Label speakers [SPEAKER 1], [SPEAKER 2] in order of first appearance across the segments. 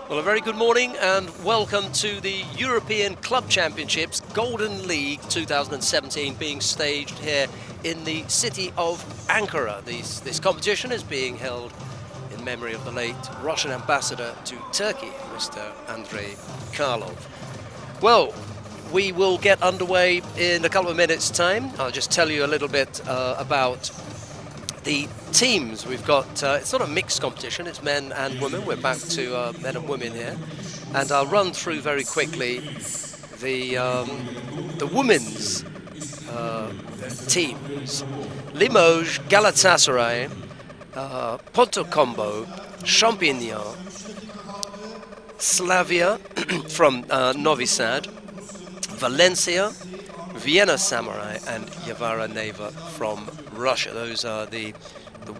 [SPEAKER 1] Well, a very good morning and welcome to the European Club Championships Golden League 2017 being staged here in the city of Ankara. This competition is being held in memory of the late Russian ambassador to Turkey, Mr. Andrei Karlov. Well, we will get underway in a couple of minutes' time. I'll just tell you a little bit about the teams. We've got, it's not a mixed competition, it's men and women. We're back to men and women here. And I'll run through very quickly the women's teams. Limoges, Galatasaray, Ponto Champigne, Slavia from Novi Sad, Valencia, Vienna Samurai and Guevara Neva from Russia. Those are the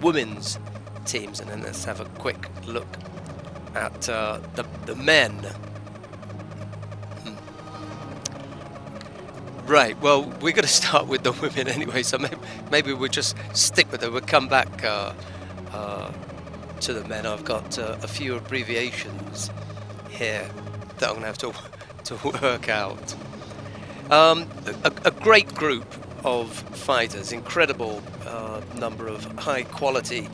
[SPEAKER 1] women's teams, and then let's have a quick look at the men. Right, well, we're going to start with the women anyway, so maybe we'll just stick with it. We'll come back to the men. I've got a few abbreviations here that I'm going to have to work out. A great group of fighters, incredible number of high-quality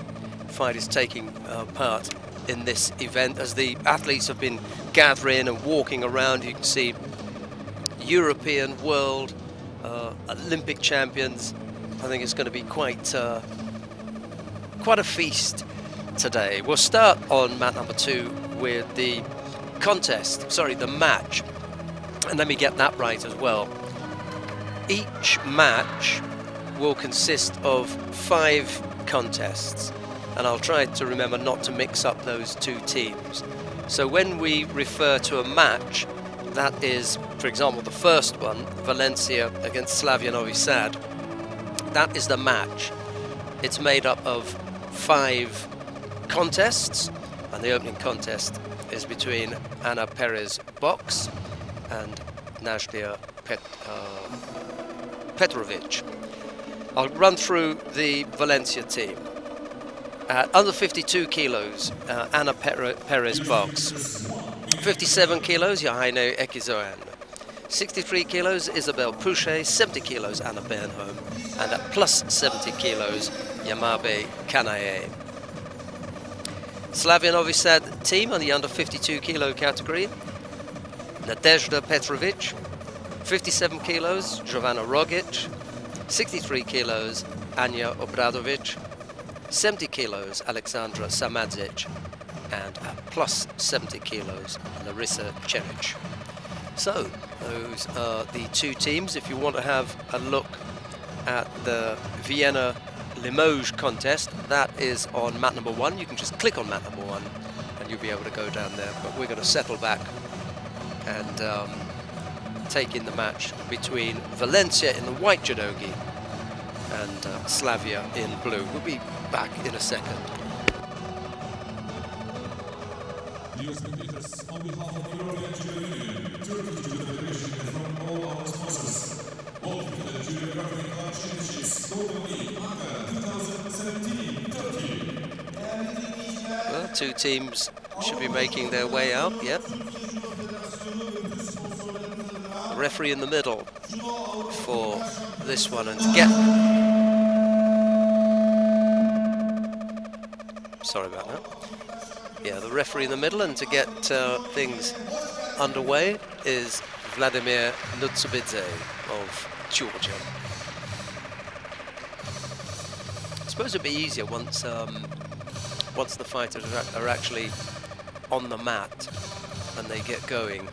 [SPEAKER 1] fighters taking part in this event. As the athletes have been gathering and walking around, you can see European, world, Olympic champions. I think it's going to be quite a feast today. We'll start on mat number 2 with the match. And let me get that right as well. Each match will consist of 5 contests, and I'll try to remember not to mix up those two teams. So when we refer to a match, that is, for example, the first one, Valencia against Slavia Novi Sad, that is the match. It's made up of 5 contests, and the opening contest is between Anna Perez Box and Nadia Petrovic. I'll run through the Valencia team. At under 52 kilos, Anna Perez Box. 57 kilos, Johanne Ekizoan. 63 kilos, Isabel Pouchet. 70 kilos, Anna Bernholm. And at plus 70 kilos, Yamabe Kanae. Slavia Novi Sad team on the under 52 kilo category. Nadezhda Petrovic, 57 kilos, Jovana Rogic, 63 kilos, Anya Obradovic, 70 kilos, Alexandra Samadzic, and at plus 70 kilos, Larissa Cheric. So, those are the 2 teams. If you want to have a look at the Vienna Limoges contest, that is on mat number 1. You can just click on mat number 1 and you'll be able to go down there. But we're going to settle back and take in the match between Valencia in the white judogi and Slavia in blue. We'll be back in a second.
[SPEAKER 2] Dear spectators, on behalf of the European Judo Union, Turkish Judo Federation, and from all our sponsors, welcome to the Judo European Club Championships Golden League Ankara 2017, Turkey.
[SPEAKER 1] Well, 2 teams should be making their way out, yep. Referee in the middle for this one, and to get... Sorry about that. Yeah, the referee in the middle, and to get things underway is Vladimir Nutsubidze of Georgia. I suppose it'd be easier once the fighters are actually on the mat and they get going.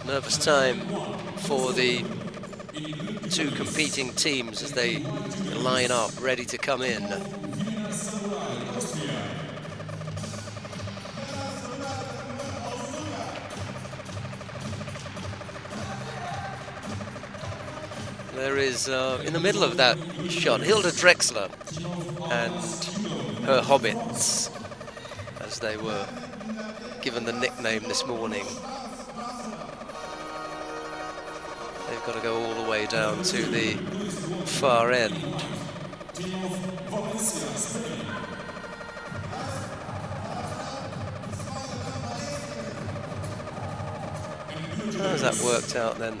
[SPEAKER 1] Nervous time for the 2 competing teams as they line up, ready to come in. There is, in the middle of that shot, Hilda Drexler and her hobbits, as they were given the nickname this morning. They've got to go all the way down to the far end. How's that worked out then?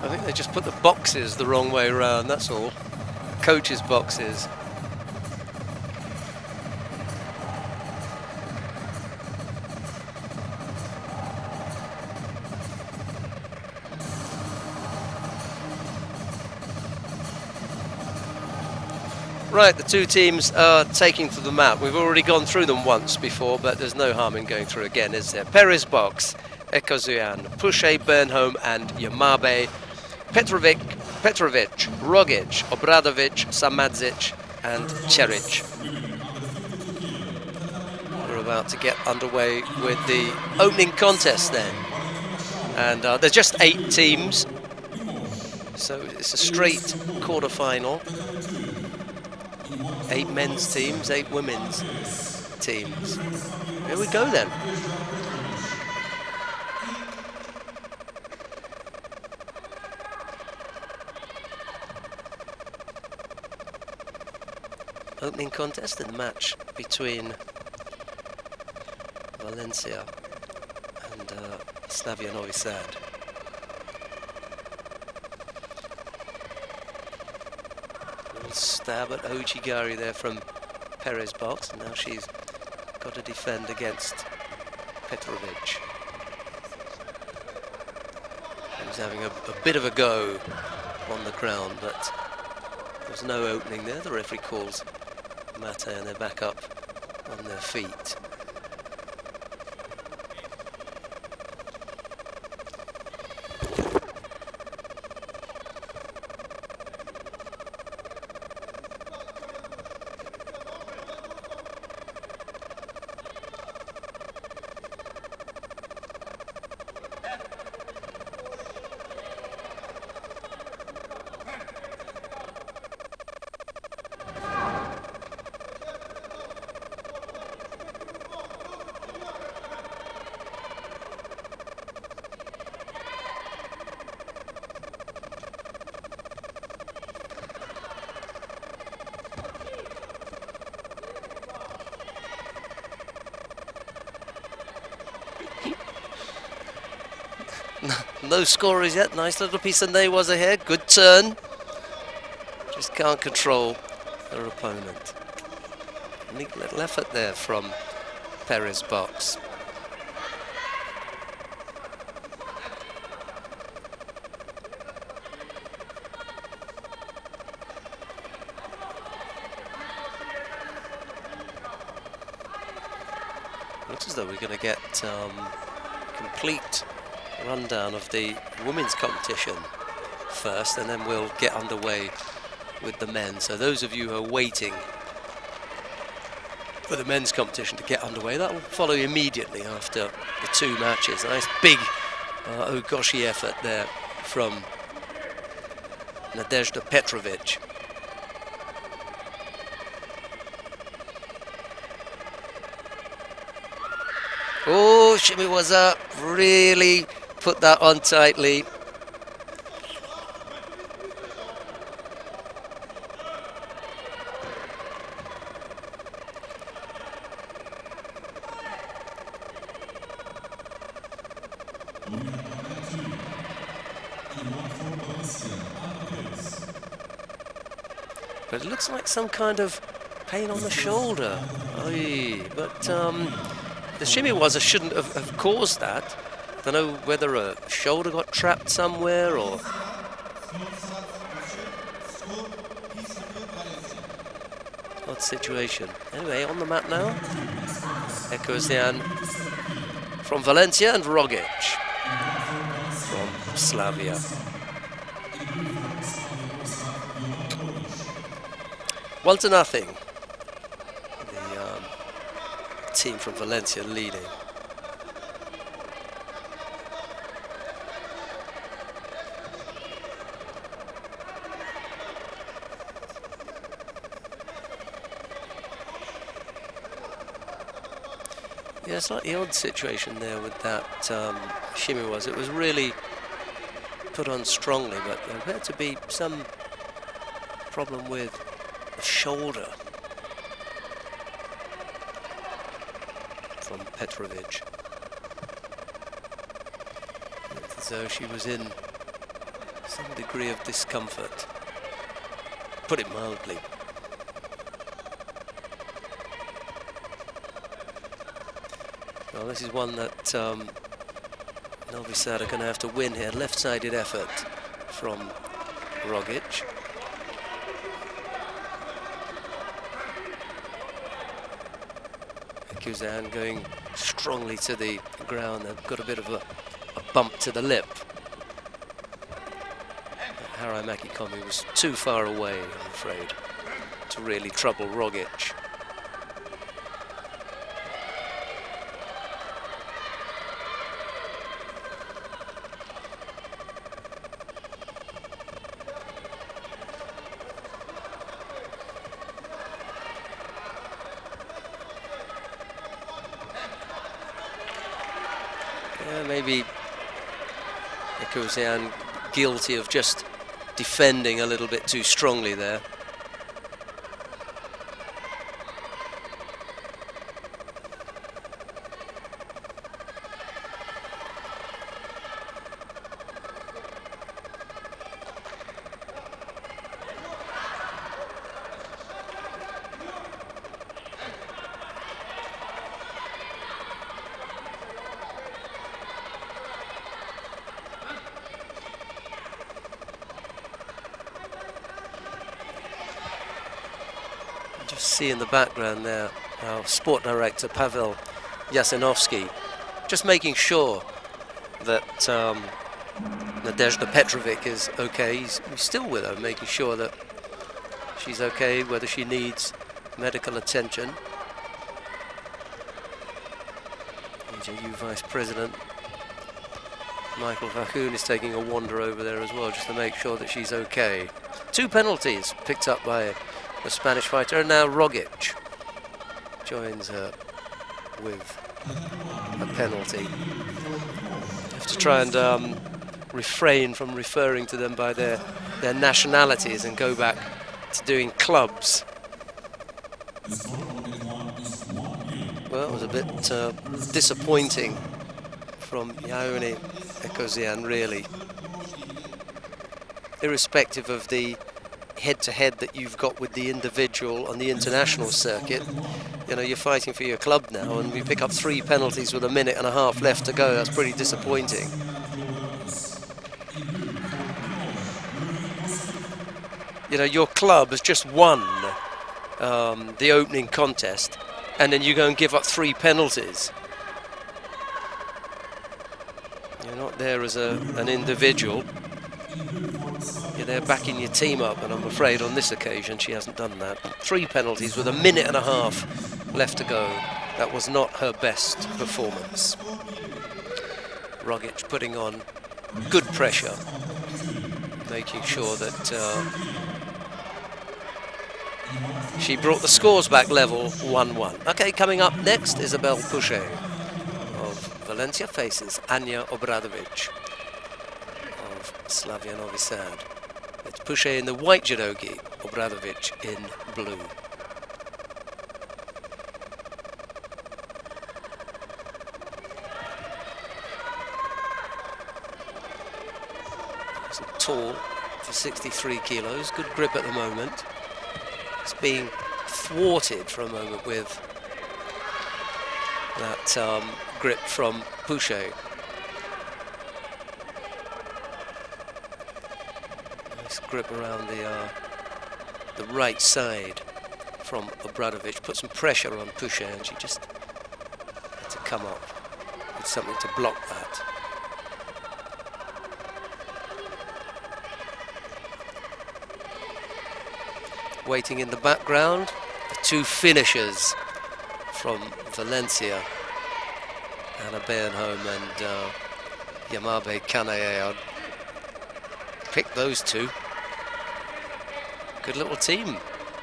[SPEAKER 1] I think they just put the boxes the wrong way around, that's all. Coaches' boxes. Right, the two teams are taking to the mat. We've already gone through them once before, but there's no harm in going through again, is there? Perez box, Ekozuyan, Pushe, Bernholm and Yamabe, Petrovic, Rogic, Obradovic, Samadzic and Cheric. We're about to get underway with the opening contest then. And there's just 8 teams, so it's a straight quarter-final. 8 men's teams, 8 women's teams. Here we go then. Opening contest in the match between Valencia and Slavia Novi Sad. Stab at Ojigari there from Perez box, and now she's got to defend against Petrovic. He's having a bit of a go on the ground, but there's no opening there. The referee calls Mate and they're back up on their feet. No scorers yet. Nice little piece of Newaza here. Good turn. Just can't control their opponent. Neat little effort there from Perez box. Looks as though we're going to get complete rundown of the women's competition first, and then we'll get underway with the men. So those of you who are waiting for the men's competition to get underway, that will follow immediately after the 2 matches. A nice big Ogoshi effort there from Nadezhda Petrovic. Oh, Shimi was up, really put that on tightly. But it looks like some kind of pain on the shoulder. Oy, but the Shimiwaza shouldn't have caused that. Don't know whether a shoulder got trapped somewhere or... odd situation. Anyway, on the mat now. Ekozian from Valencia and Rogic from Slavia. One to nothing. The team from Valencia leading. Yeah, slightly odd situation there with that shimmy was. It was really put on strongly, but there appeared to be some problem with the shoulder from Petrovic. As though she was in some degree of discomfort, put it mildly. Well, this is one that Novi Sad are going to have to win here. Left-sided effort from Rogic. Kuzan going strongly to the ground. They've got a bit of a bump to the lip. Haramaki Komi was too far away, I'm afraid, to really trouble Rogic. Maybe Ekuzian guilty of just defending a little bit too strongly there. See in the background there, our sport director Pavel Yasenovsky just making sure that Nadezhda Petrovic is okay. He's still with her, making sure that she's okay, whether she needs medical attention. EJU Vice President Michael Vahoun is taking a wander over there as well, just to make sure that she's okay. 2 penalties picked up by the Spanish fighter, and now Rogic joins her with a penalty. You have to try and refrain from referring to them by their nationalities and go back to doing clubs. Well, it was a bit disappointing from Yaoni Ekozian, really. Irrespective of the head-to-head that you've got with the individual on the international circuit, you know, you're fighting for your club now, and we pick up 3 penalties with 1.5 minutes left to go. That's pretty disappointing. You know, your club has just won the opening contest, and then you go and give up 3 penalties. You're not there as an individual. You're there backing your team up, and I'm afraid on this occasion she hasn't done that. 3 penalties with 1.5 minutes left to go. That was not her best performance. Rogic putting on good pressure, making sure that she brought the scores back level 1-1. Okay, coming up next, Isabel Puche of Valencia faces Anya Obradovic of Slavia Novi Sad. It's Puche in the white judogi, Obradovic in blue. So tall for 63 kilos, good grip at the moment. It's being thwarted for a moment with that grip from Puche. Nice grip around the right side from Obradovic. Put some pressure on Puche, and she just had to come up with something to block that. Waiting in the background, the 2 finishers from Valencia, Anna Bernholm and Yamabe Kanae. I'd pick those 2. Good little team,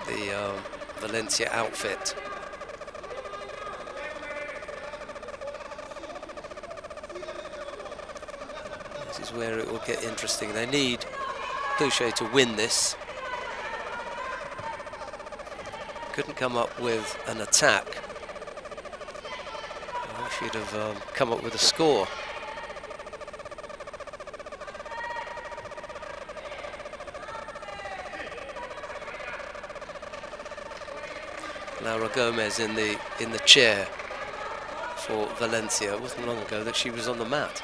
[SPEAKER 1] the Valencia outfit. This is where it will get interesting. They need Pouchet to win this. Couldn't come up with an attack. Should have come up with a score. Laura Gomez in the chair for Valencia. It wasn't long ago that she was on the mat.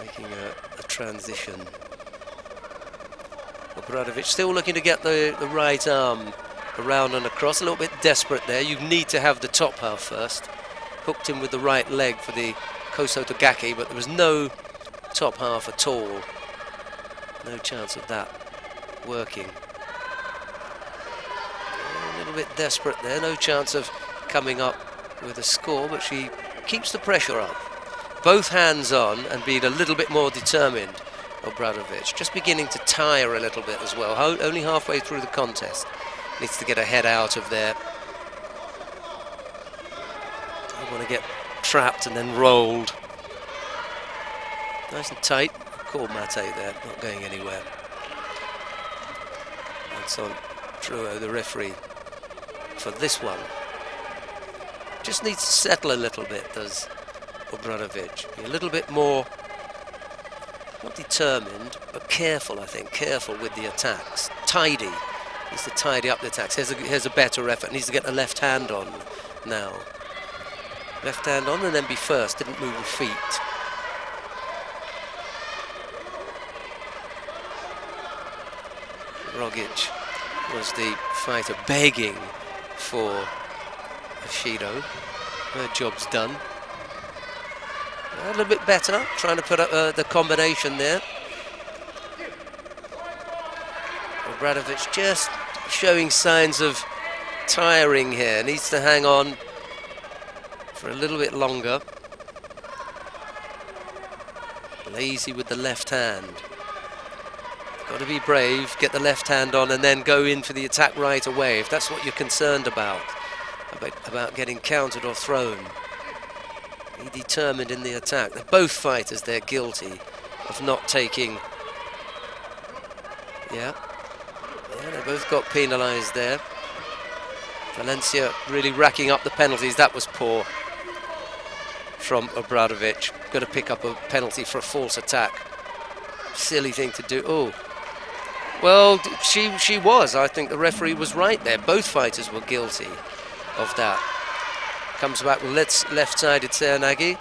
[SPEAKER 1] Making a transition. Obradovic still looking to get the right arm around and across, a little bit desperate there. You need to have the top half first. Hooked him with the right leg for the Kosotogaki, but there was no top half at all. No chance of that working. A little bit desperate there, no chance of coming up with a score, but she keeps the pressure up. Both hands on and being a little bit more determined. Obradovic just beginning to tire a little bit as well, only halfway through the contest. Needs to get her head out of there. Don't want to get trapped and then rolled. Nice and tight. Called Mate there, not going anywhere. That's on Truo, the referee, for this one. Just needs to settle a little bit, does Obradovic. Be a little bit more, not determined, but careful, I think. Careful with the attacks. Tidy. Needs to tidy up the attacks. Here's a better effort. Needs to get the left hand on now. Left hand on and then be first. Didn't move the feet. Rogic was the fighter begging for Shido. Her job's done. A little bit better. Trying to put up the combination there. Obradovic just showing signs of tiring here. Needs to hang on for a little bit longer. Lazy with the left hand. Got to be brave, get the left hand on and then go in for the attack right away, if that's what you're concerned about getting countered or thrown. Be determined in the attack. They're both fighters, they're guilty of not taking... Yeah, they both got penalised there. Valencia really racking up the penalties. That was poor from Obradovic. Got to pick up a penalty for a false attack. Silly thing to do. Oh, well, she was. I think the referee was right there. Both fighters were guilty of that. Comes back with left-sided Seanagi.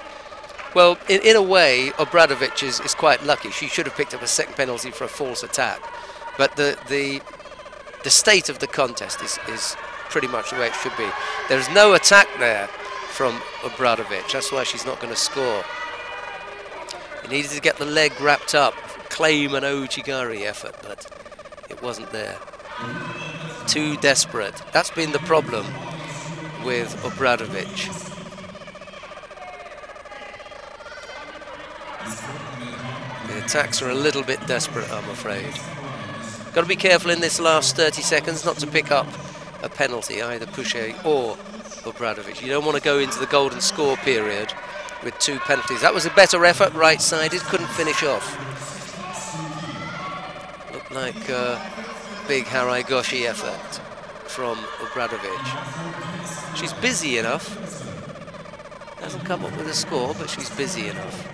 [SPEAKER 1] Well, in a way, Obradovic is quite lucky. She should have picked up a second penalty for a false attack. But the state of the contest is pretty much the way it should be. There's no attack there from Obradovic. That's why she's not going to score. He needed to get the leg wrapped up, claim an Ojigari effort, but it wasn't there. Too desperate. That's been the problem with Obradovic. The attacks are a little bit desperate, I'm afraid. Got to be careful in this last 30 seconds not to pick up a penalty, either Pouchet or Obradovic. You don't want to go into the golden score period with two penalties. That was a better effort, right-sided, couldn't finish off. Looked like a big Haraigoshi effort from Obradovic. She's busy enough. Hasn't come up with a score, but she's busy enough.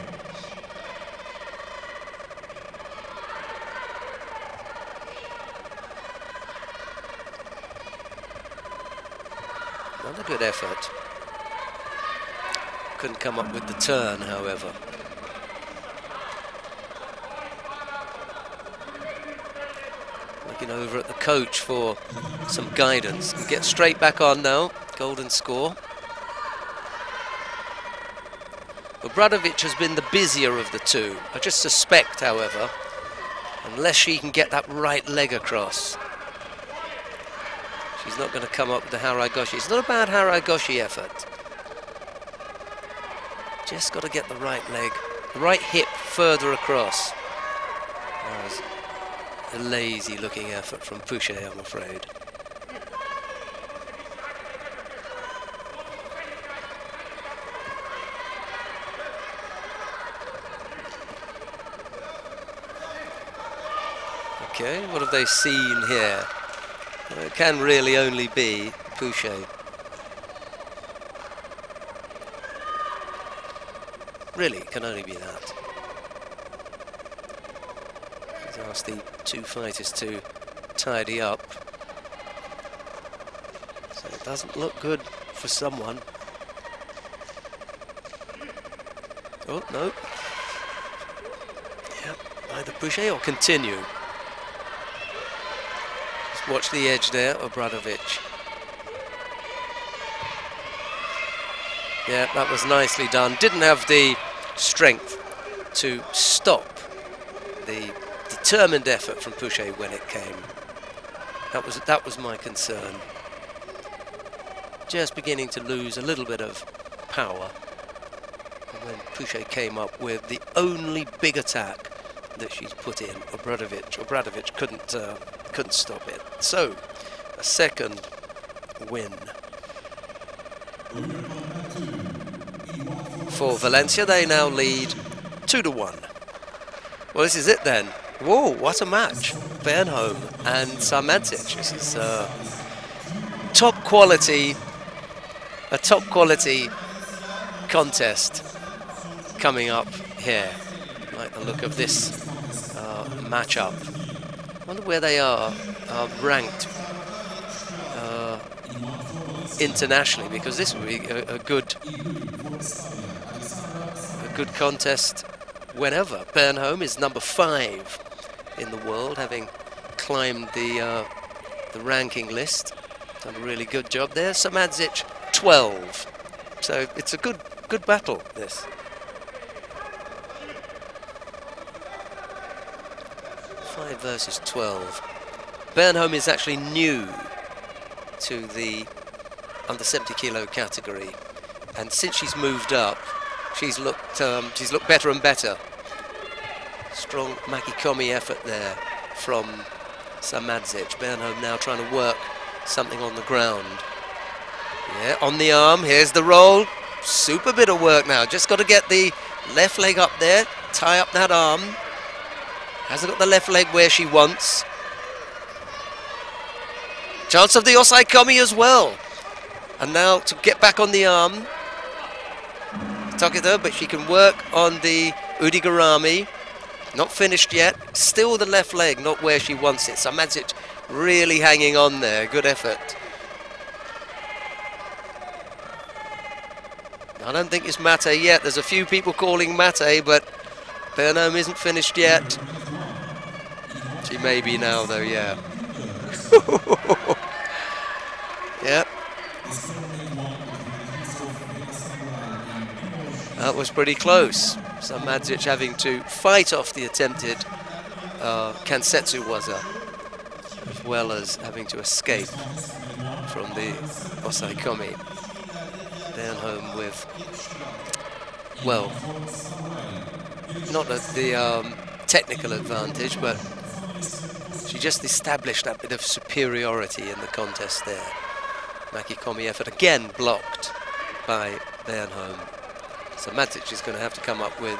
[SPEAKER 1] Not a good effort. Couldn't come up with the turn, however. Looking over at the coach for some guidance. And get straight back on now. Golden score. Obradovic has been the busier of the two. I just suspect, however, unless she can get that right leg across, she's not going to come up with the Haraigoshi. It's not a bad Haraigoshi effort. Just got to get the right leg, the right hip further across. That was a lazy looking effort from Pouchet, I'm afraid. Okay, what have they seen here? It can really only be Pouchet. Really, it can only be that. He's asked the two fighters to tidy up. So it doesn't look good for someone. Oh, no. Yeah, either Pouchet or continue. Just watch the edge there, Obradovic. Yeah, that was nicely done. Didn't have the strength to stop the determined effort from Pouchet when it came. That was my concern. Just beginning to lose a little bit of power. And when Pouchet came up with the only big attack that she's put in, Obradovic couldn't stop it. So, a second win for Valencia. They now lead 2-1. Well, this is it then. Whoa, what a match. Bernholm and Sarmadzic. This is top quality, a top quality contest coming up here. Like the look of this matchup. I wonder where they are ranked internationally, because this would be a good contest whenever. Bernholm is number 5 in the world, having climbed the ranking list. Done a really good job there. Sarmadzic 12. So it's a good battle, this. 5 versus 12. Bernholm is actually new to the under 70 kilo category, and since she's moved up, she's looked better and better. Strong Makikomi effort there from Sarmadzic. Bernholm now trying to work something on the ground. Yeah, on the arm. Here's the roll. Super bit of work now. Just got to get the left leg up there, tie up that arm. Hasn't got the left leg where she wants. Chance of the Osaikomi as well. And now to get back on the arm. Takeda, but she can work on the Udigarami. Not finished yet. Still the left leg, not where she wants it. Sarmadzic really hanging on there. Good effort. I don't think it's mate yet. There's a few people calling mate, but Bernholm isn't finished yet. She may be now, though, yeah. Yep. That was pretty close. Sarmadzic having to fight off the attempted Kansetsu waza, as well as having to escape from the Osaikomi. Bernholm with, well, not the technical advantage, but she just established that bit of superiority in the contest there. Makikomi effort again blocked by Bernholm. So Matic is going to have to come up with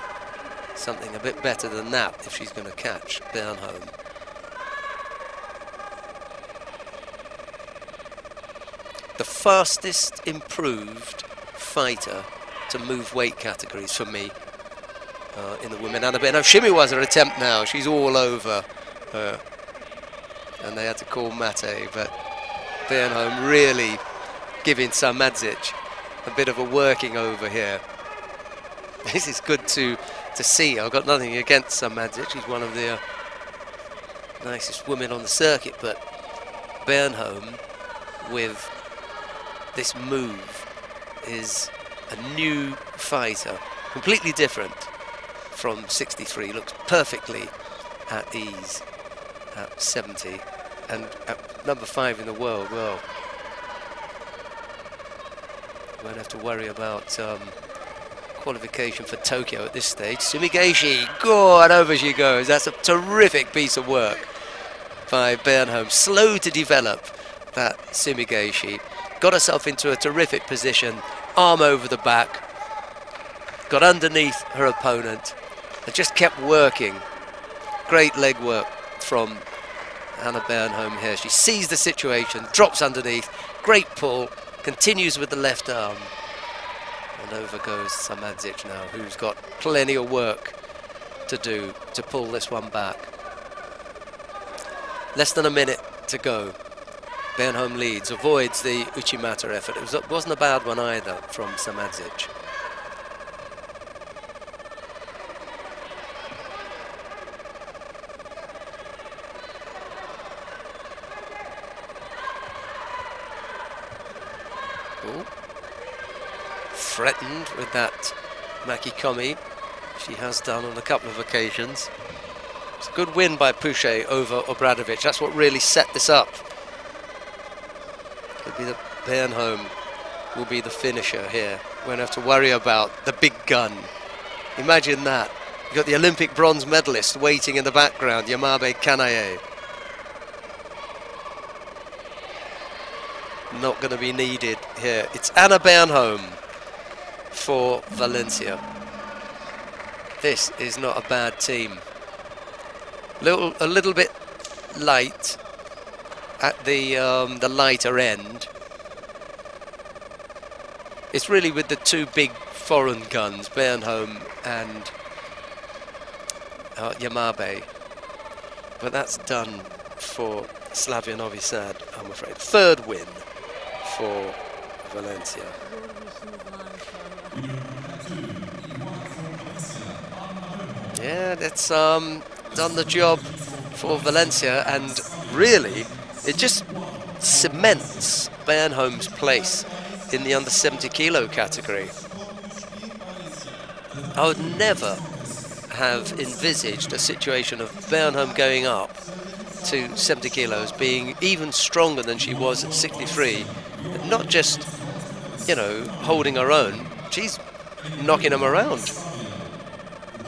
[SPEAKER 1] something a bit better than that if she's going to catch Bernholm. The fastest improved fighter to move weight categories for me in the women and the men. Shimiwa's attempt now. She's all over her. And they had to call mate, but Bernholm really giving Sarmadzic a bit of a working over here. This is good to see. I've got nothing against Sarmadzic. She's one of the nicest women on the circuit, but Bernholm with this move is a new fighter, completely different from 63. Looks perfectly at ease at 70, and at number 5 in the world. Well, won't have to worry about qualification for Tokyo at this stage. Sumigeishi, God, over she goes. That's a terrific piece of work by Bernholm. Slow to develop, that Sumigeishi. Got herself into a terrific position, arm over the back, got underneath her opponent, and just kept working. Great leg work from Anna Bernholm here. She sees the situation, drops underneath, great pull, continues with the left arm. And over goes Samadzic now, who's got plenty of work to do to pull this one back. Less than a minute to go. Bernholm leads, avoids the Uchimata effort. It wasn't a bad one either from Samadzic. Ooh. Threatened with that Makikomi. She has done on a couple of occasions. It's a good win by Pouchet over Obradovic. That's what really set this up. Could be the Bernholm will be the finisher here. Won't have to worry about the big gun. Imagine that. You've got the Olympic bronze medalist waiting in the background, Yamabe Kanae. Not going to be needed here. It's Anna Bernholm for Valencia. This is not a bad team. A little bit light at the lighter end. It's really with the two big foreign guns, Bernholm and Yamabe. But that's done for Slavia Novi Sad, I'm afraid. Third win for Valencia. Yeah, that's done the job for Valencia, and really it just cements Bernholm's place in the under 70 kilo category. I would never have envisaged a situation of Bernholm going up to 70 kilos, being even stronger than she was at 63, and not just, you know, holding her own, she's knocking them around.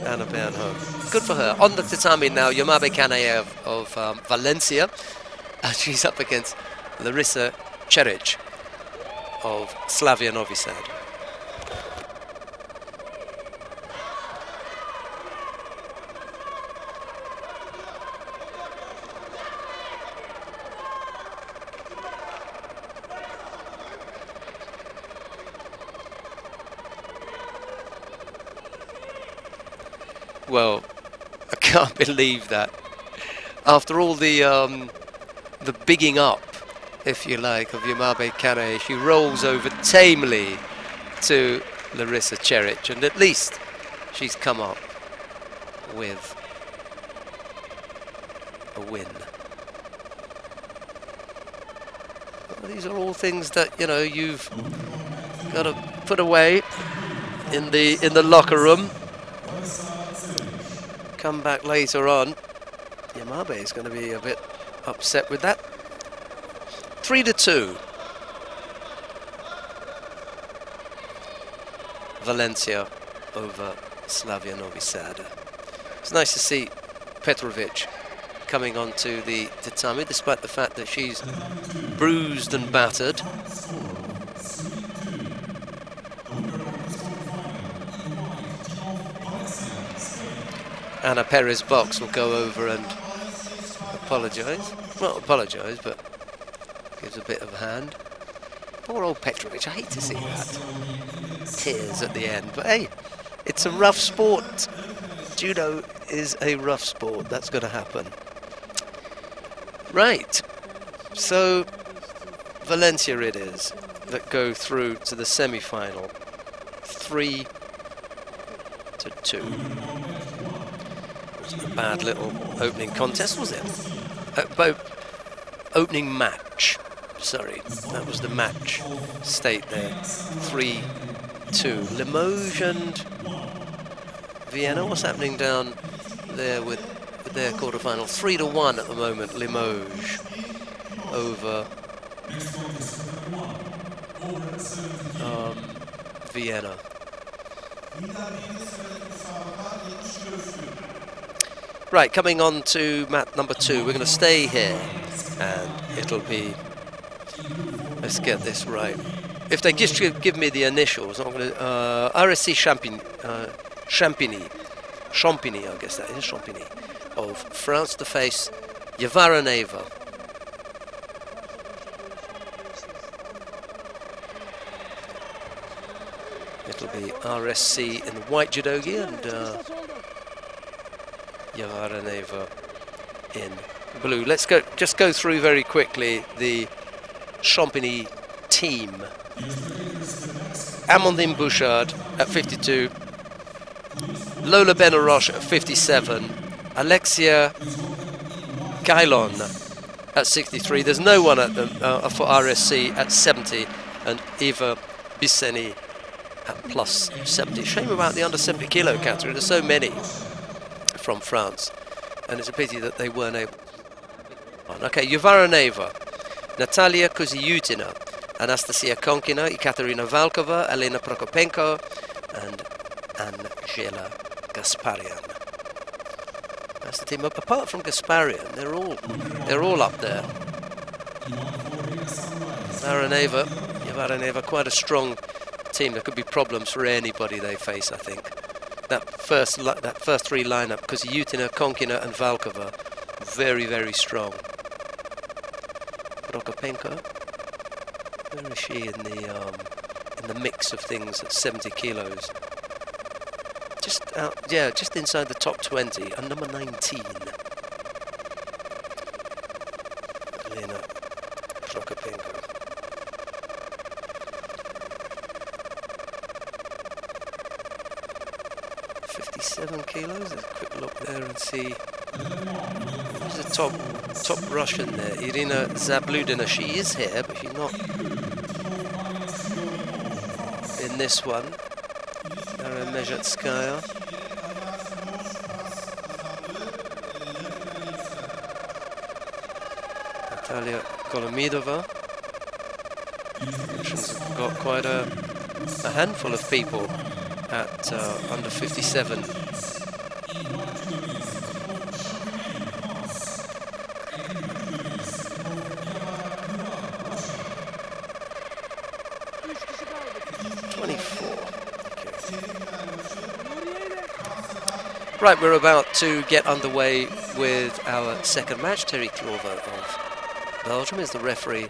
[SPEAKER 1] Anna Bernholm, good for her. On the tatami now, Yamabe Kanae of Valencia, and she's up against Larissa Čerić of Slavia Novi Sad. Well, I can't believe that. After all the bigging up, if you like, of Yamabe Kanae, she rolls over tamely to Larissa Čerić, and at least she's come up with a win. Well, these are all things that, you know, you've got to put away in the locker room. Come back later on. Yamabe is going to be a bit upset with that. 3-2. Valencia over Slavia Novi Sad. It's nice to see Petrovic coming onto the tatami, despite the fact that she's bruised and battered. Anna Perez Box will go over and apologise. Not apologise, but gives a bit of a hand. Poor old Petrovic, I hate to see that. Tears at the end, but hey, it's a rough sport. Judo is a rough sport, that's going to happen. Right, so Valencia it is that go through to the semi-final. 3-2. A bad little opening contest, was it? Opening match. Sorry, that was the match state there. 3-2. Limoges and Vienna. What's happening down there with their quarterfinal? 3-1 at the moment. Limoges over Vienna. Right, coming on to mat number 2, we're going to stay here, and it'll be, let's get this right. If they just give me the initials, I'm going to, RSC Champigny, I guess that is, Champigny, of France to face Guevara. It'll be RSC in the white judogi and Guevara in blue. Let's just go through very quickly the Champigne team. Amandine Bouchard at 52, Lola Benaroche at 57, Alexia Gailon at 63. There's no one at the, for RSC at 70, and Eva Bisseni at plus 70. Shame about the under 70 kilo category. There's so many from France, and it's a pity that they weren't able. Okay, Guevara, Natalia Koziutina, Anastasia Konkina, Ekaterina Valkova, Elena Prokopenko, and Angela Gasparian. That's the team. Apart from Gasparian, they're all up there. Guevara, quite a strong team. There could be problems for anybody they face, I think. That first three lineup, Koziutina, Konkina, and Valkova, very, very strong. Prokopenko, where is she in the mix of things at 70 kilos? Just out, yeah, just inside the top 20, and number 19. Elena Prokopenko. $57 kilos. Let's quick look there and see. Who's the top Russian there? Irina Zabludina. She is here, but she's not in this one. Dara Mezhetskaya. Natalia Golomidova. Russians have got quite a handful of people at under 57. Right, we're about to get underway with our second match. Terry Clover of Belgium is the referee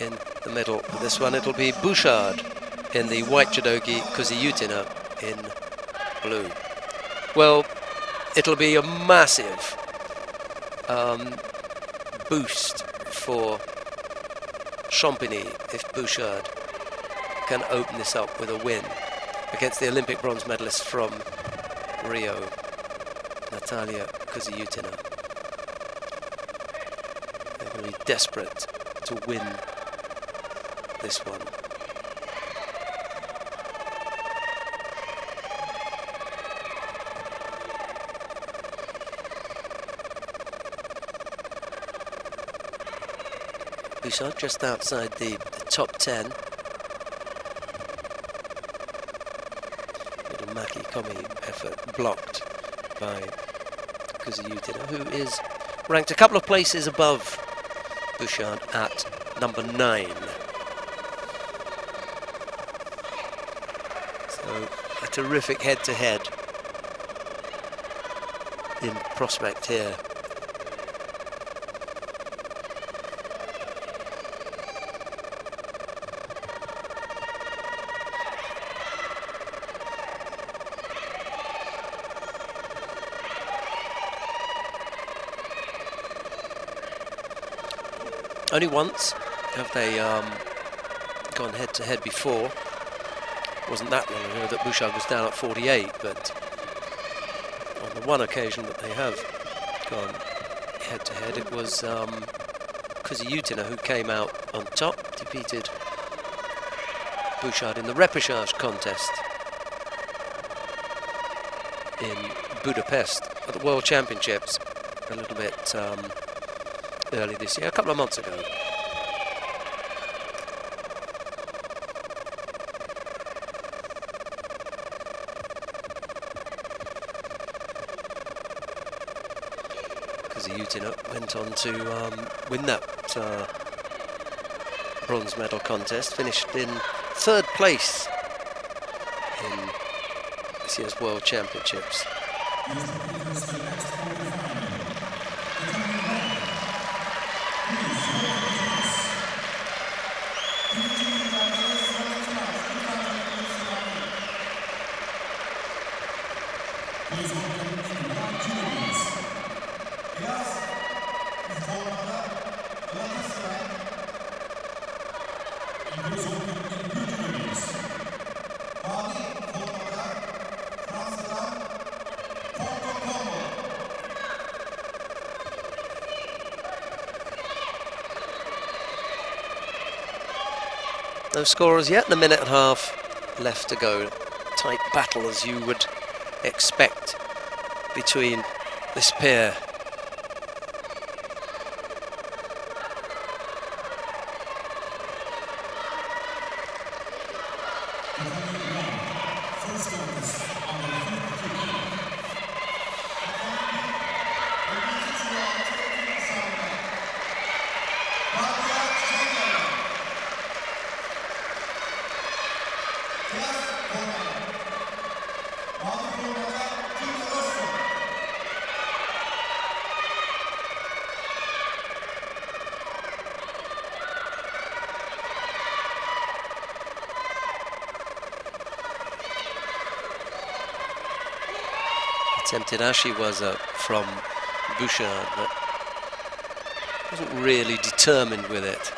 [SPEAKER 1] in the middle of this one. It'll be Bouchard in the white judogi, Koziutina in blue. Well, it'll be a massive boost for Champigne if Bouchard can open this up with a win against the Olympic bronze medalist from Rio, Natalia Koziutina. They're going to be desperate to win this one. Bouchard just outside the top 10. Little Maki Komi effort blocked by Koziutina, who is ranked a couple of places above Bouchard at number 9. So a terrific head-to-head in prospect here. Only once have they gone head-to-head before. Wasn't that long ago that Bouchard was down at 48, but on the one occasion that they have gone head-to-head, it was Koziutina who came out on top, defeated Bouchard in the repechage contest in Budapest at the World Championships a little bit early this year, a couple of months ago. Koziutina went on to win that bronze medal contest, finished in 3rd place in this year's World Championships.
[SPEAKER 2] Please welcome Iran Juniors. Biraz formada Galatasaray. Please welcome Iran Juniors. Mavi formada Fransa'dan Porto.
[SPEAKER 1] No scorers yet, and a minute and a half left to go. Tight battle as you would expect between this pair. Attempted as she was from Bouchard, but wasn't really determined with it.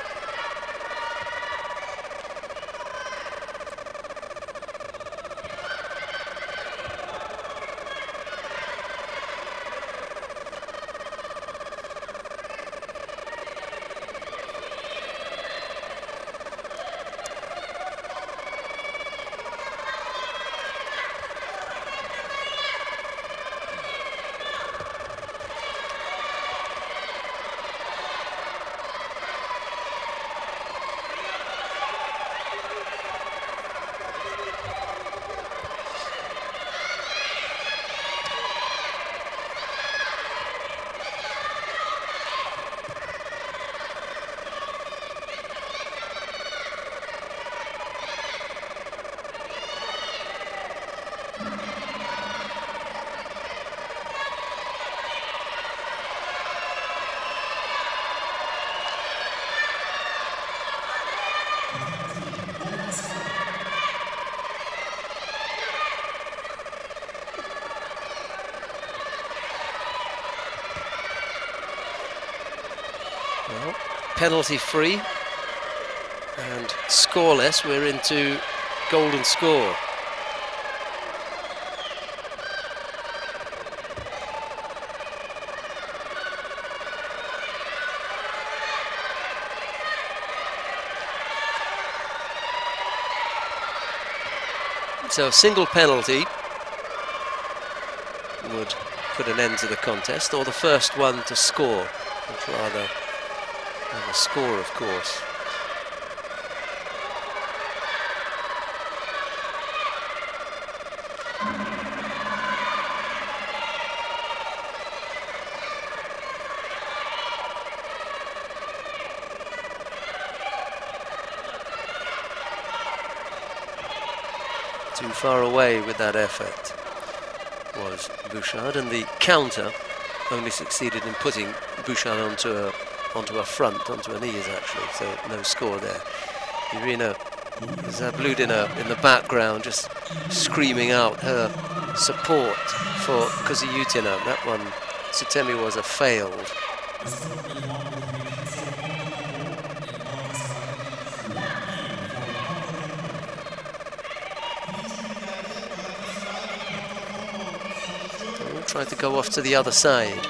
[SPEAKER 1] Well, penalty free and scoreless. We're into golden score. So a single penalty would put an end to the contest, or the first one to score. I'd rather have a score, of course. Too far away with that effort was Bouchard, and the counter only succeeded in putting Bouchard onto a front, onto her knees actually, so no score there. Irina Zabludina in the background just screaming out her support for Koziyutina. That one, Sutemi, was a failed. Tried to go off to the other side.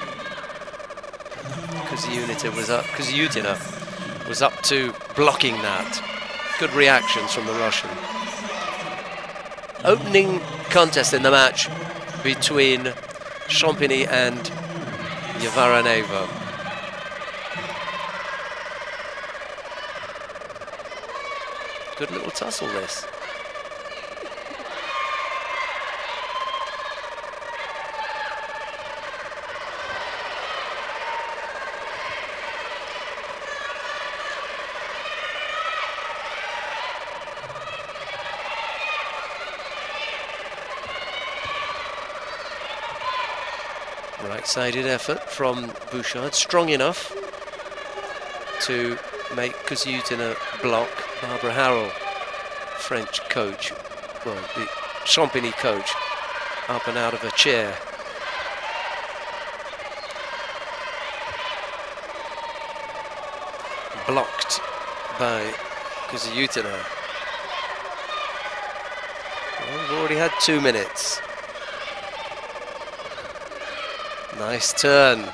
[SPEAKER 1] Koziyutina was up to blocking that. Good reactions from the Russian. Opening contest in the match between Champigne and Guevara. Good little tussle this. Right-sided effort from Bouchard, strong enough to make Koziyutina block. Barbara Harrell, French coach, well, the Champigny coach, up and out of her chair. Blocked by Kuzyutina. Well, we've already had 2 minutes. Nice turn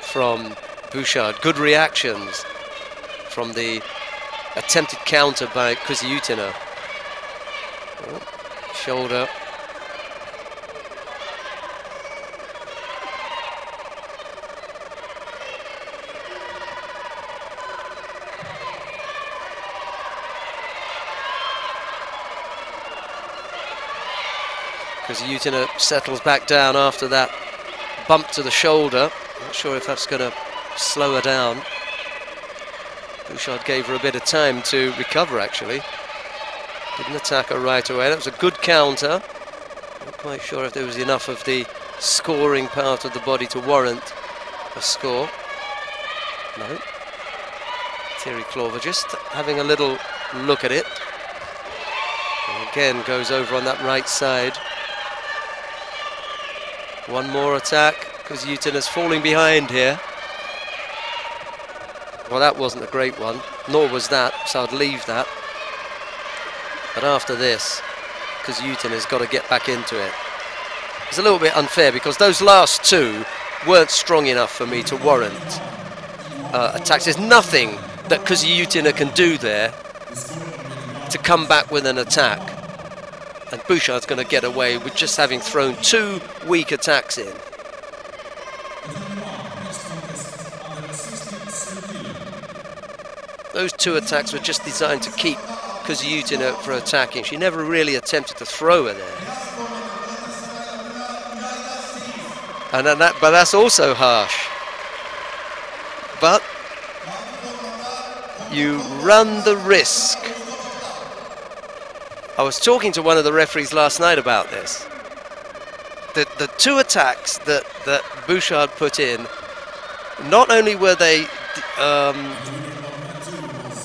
[SPEAKER 1] from Bouchard. Good reactions from the attempted counter by Kuzyutina. Oh, shoulder. Kuzyutina settles back down after that bump to the shoulder. Not sure if that's going to slow her down. Bouchard gave her a bit of time to recover, actually. Didn't attack her right away. That was a good counter. Not quite sure if there was enough of the scoring part of the body to warrant a score. No. Thierry Clover just having a little look at it. And again goes over on that right side. One more attack. Kuzyutina's falling behind here. Well, that wasn't a great one, nor was that, so I'd leave that. But after this, Kuzyutina's got to get back into it. It's a little bit unfair because those last two weren't strong enough for me to warrant attacks. There's nothing that Kuzyutina can do there to come back with an attack. And Bouchard's going to get away with just having thrown 2 weak attacks in. Those 2 attacks were just designed to keep Kuzyutina for attacking. She never really attempted to throw her there. And then but that's also harsh. But you run the risk. I was talking to one of the referees last night about this. The 2 attacks that Bouchard put in, not only were they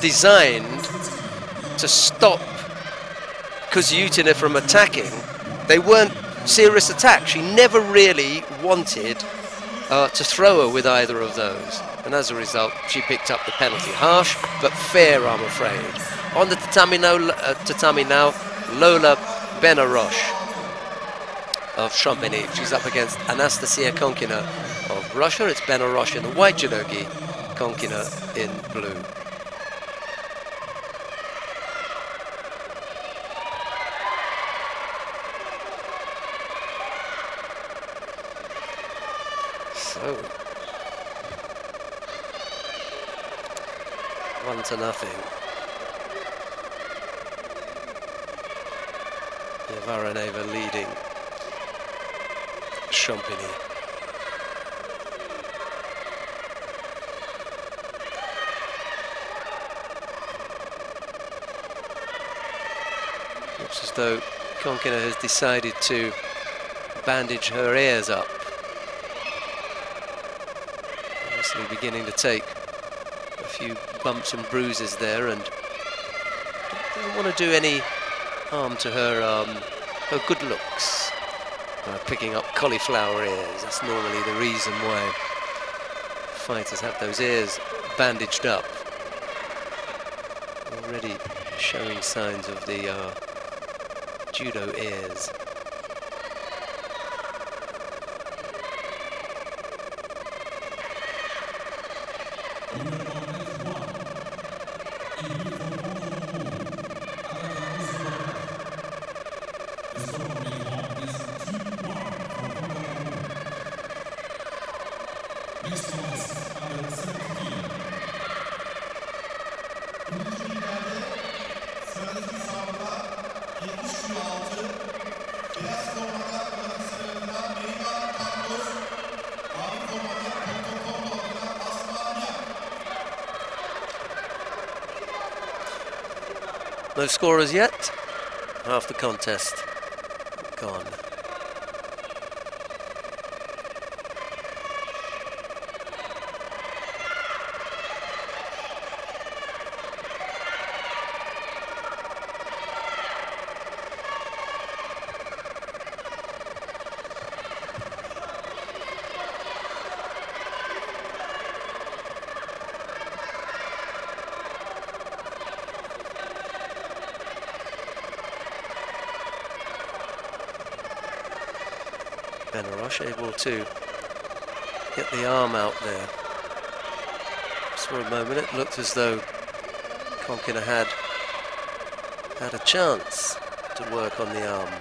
[SPEAKER 1] designed to stop Kuzyutina from attacking, they weren't serious attacks. She never really wanted to throw her with either of those. And as a result, she picked up the penalty. Harsh, but fair, I'm afraid. On the tatami now, Lola Benarosh of Champigne. She's up against Anastasia Konkina of Russia. It's Benarosh in the white judogi, Konkina in blue. So, 1-0. Guevara leading Champigne. Looks as though Konkina has decided to bandage her ears up. Obviously beginning to take a few bumps and bruises there, and don't want to do any harm to her good looks by picking up cauliflower ears. That's normally the reason why fighters have those ears bandaged up. Already showing signs of the judo ears. No scorers yet. Half the contest gone. Benarosh able to get the arm out there. Just for a moment it looked as though Konkina had a chance to work on the arm.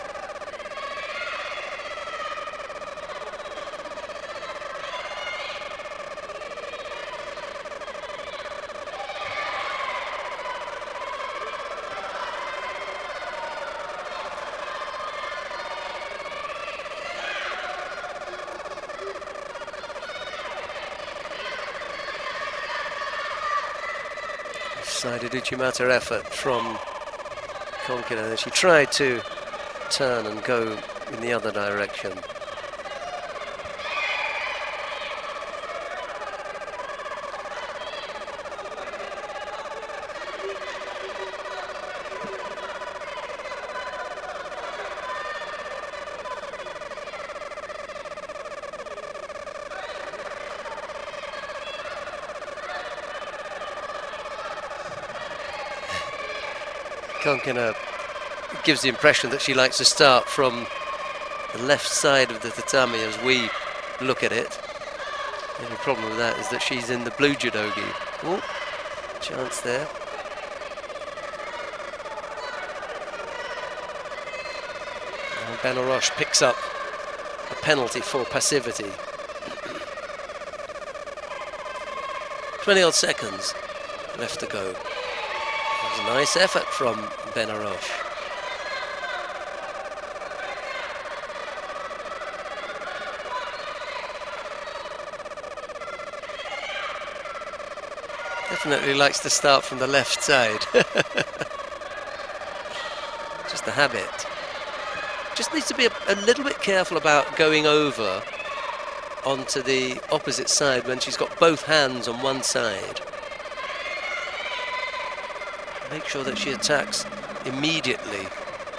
[SPEAKER 1] Decided Uchimata effort from Konkina, and she tried to turn and go in the other direction. Konkina gives the impression that she likes to start from the left side of the tatami as we look at it. The only problem with that is that she's in the blue judogi. Oh, chance there. And Benarosh picks up a penalty for passivity. 20-odd seconds left to go. It was a nice effort from Benarosh. Definitely likes to start from the left side. Just a habit. Just needs to be a little bit careful about going over onto the opposite side when she's got both hands on one side. Make sure that she attacks immediately.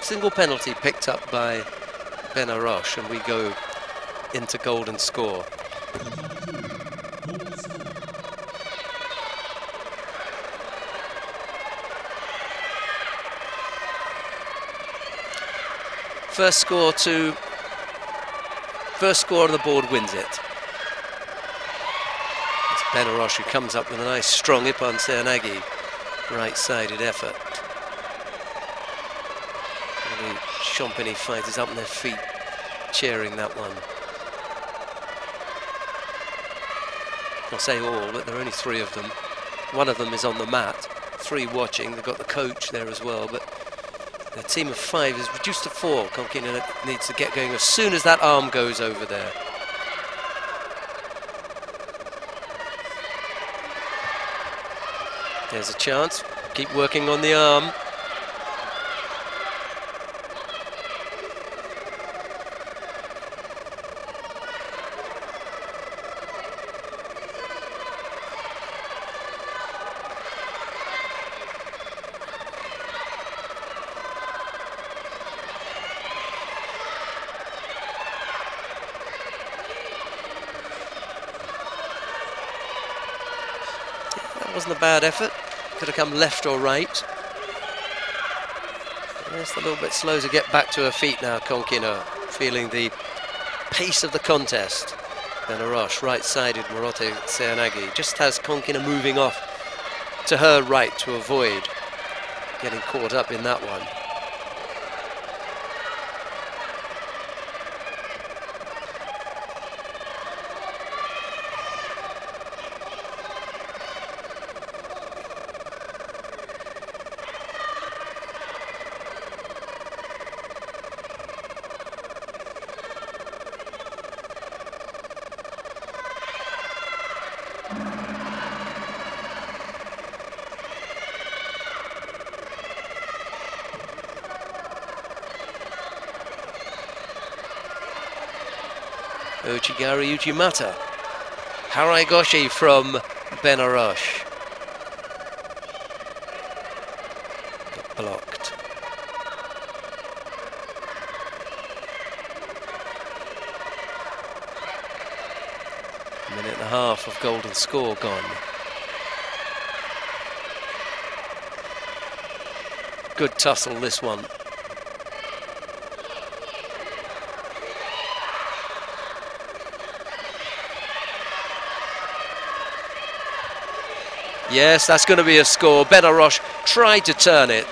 [SPEAKER 1] Single penalty picked up by Benarosh, and we go into golden score. First score on the board wins it. It's Benarosh who comes up with a nice strong Ippon Seoinage right-sided effort. And the Champigne fighters up on their feet cheering that one. I'll say all, but there are only 3 of them. One of them is on the mat, 3 watching. They've got the coach there as well, but the team of 5 is reduced to 4. Konkina needs to get going as soon as that arm goes over there. There's a chance. Keep working on the arm. Wasn't a bad effort. Could have come left or right. Just a little bit slow to get back to her feet now, Konkina, feeling the pace of the contest. Benarosh, right-sided Morote Seoinage, just has Konkina moving off to her right to avoid getting caught up in that one. Uchigari Uchimata. Harai Goshi from Benarosh. But blocked. A minute and a half of golden score gone. Good tussle, this one. Yes, that's going to be a score. Benarosh tried to turn it.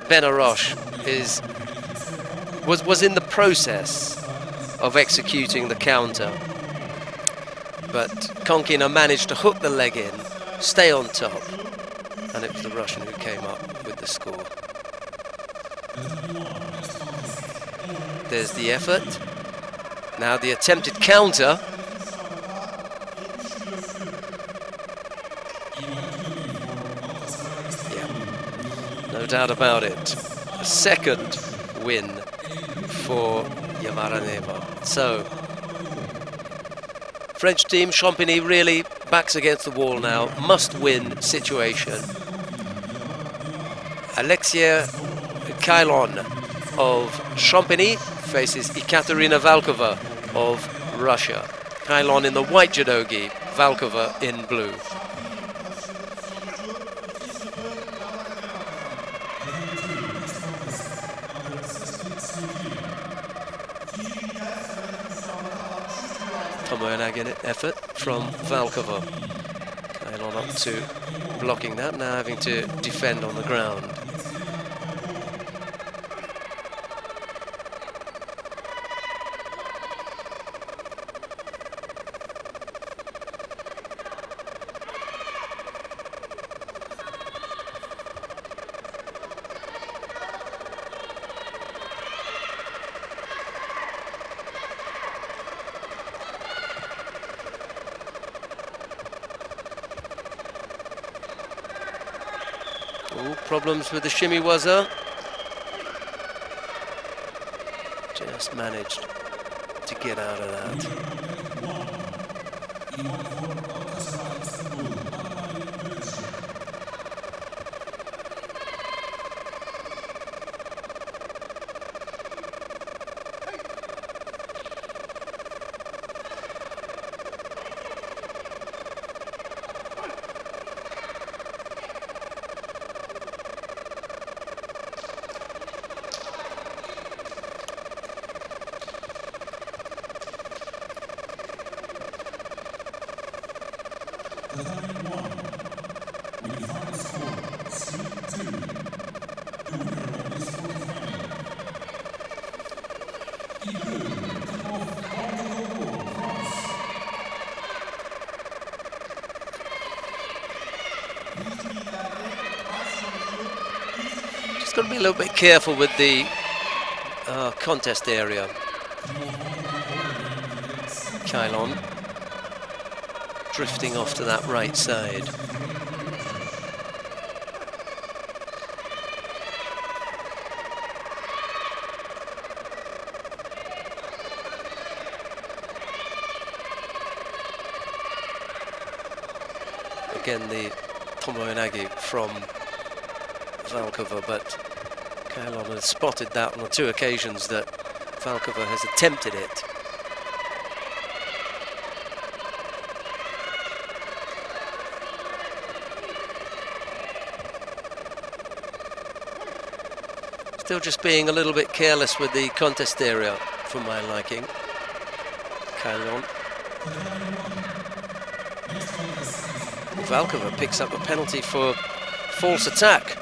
[SPEAKER 1] Benarosh was in the process of executing the counter, but Konkina managed to hook the leg in, stay on top, and it was the Russian who came up with the score. There's the effort. Now the attempted counter. Yeah, no doubt about it. A second win for Guevara. So, French team, Champigne, really backs against the wall now. Must-win situation. Alexia Kailon of Champigne faces Ekaterina Valkova of Russia. Kailon in the white judogi, Valkova in blue. Tomoyanagi effort from Valkova. Kailon up to blocking that, now having to defend on the ground. Problems with the shimmy waza. Just managed to get out of that. Just got to be a little bit careful with the contest area. Kailon drifting off to that right side. Again, the Tomoyanagi from Valkova, but Kailon has spotted that on the two occasions that Valkova has attempted it. Still just being a little bit careless with the contest area for my liking. Kailon. Valkova picks up a penalty for false attack.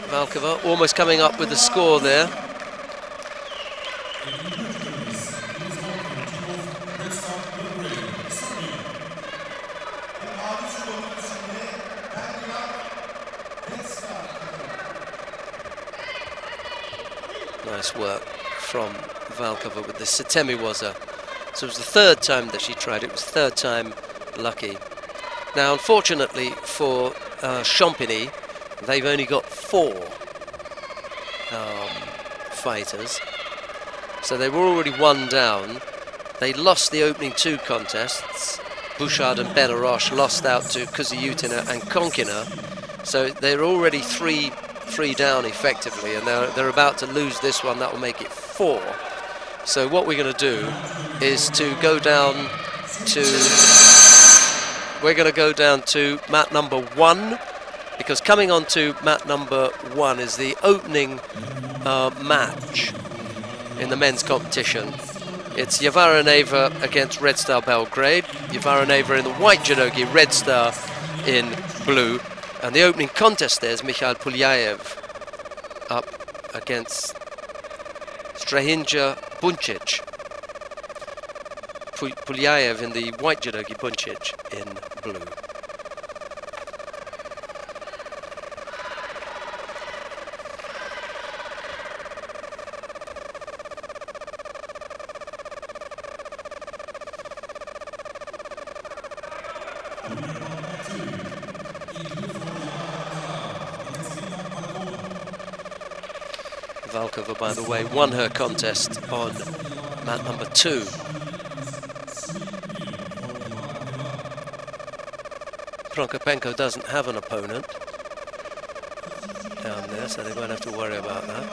[SPEAKER 1] Valkova almost coming up with the score there. Nice work from Valkova with the Satemi waza. So it was the third time that she tried it. It was the third time lucky. Now, unfortunately for Champigne, they've only got 4 fighters. So they were already 1 down. They lost the opening 2 contests. Bouchard and Benarosh lost out to Kuziyutina and Konkina. So they're already 3 down effectively, and they're about to lose this one. That will make it 4. So what we're going to do is to go down to, we're going to go down to mat number 1, because coming on to mat number 1 is the opening match in the men's competition. It's Guevara against Red Star Belgrade. Guevara in the white judogi, Red Star in blue. And the opening contest there is Mikhail Pulyaev up against Strahinja Buncic. Pulyaev in the white judogi, Buncic in blue. Valkova, by the way, won her contest on mat number 2. Prokopenko doesn't have an opponent down there, so they won't have to worry about that.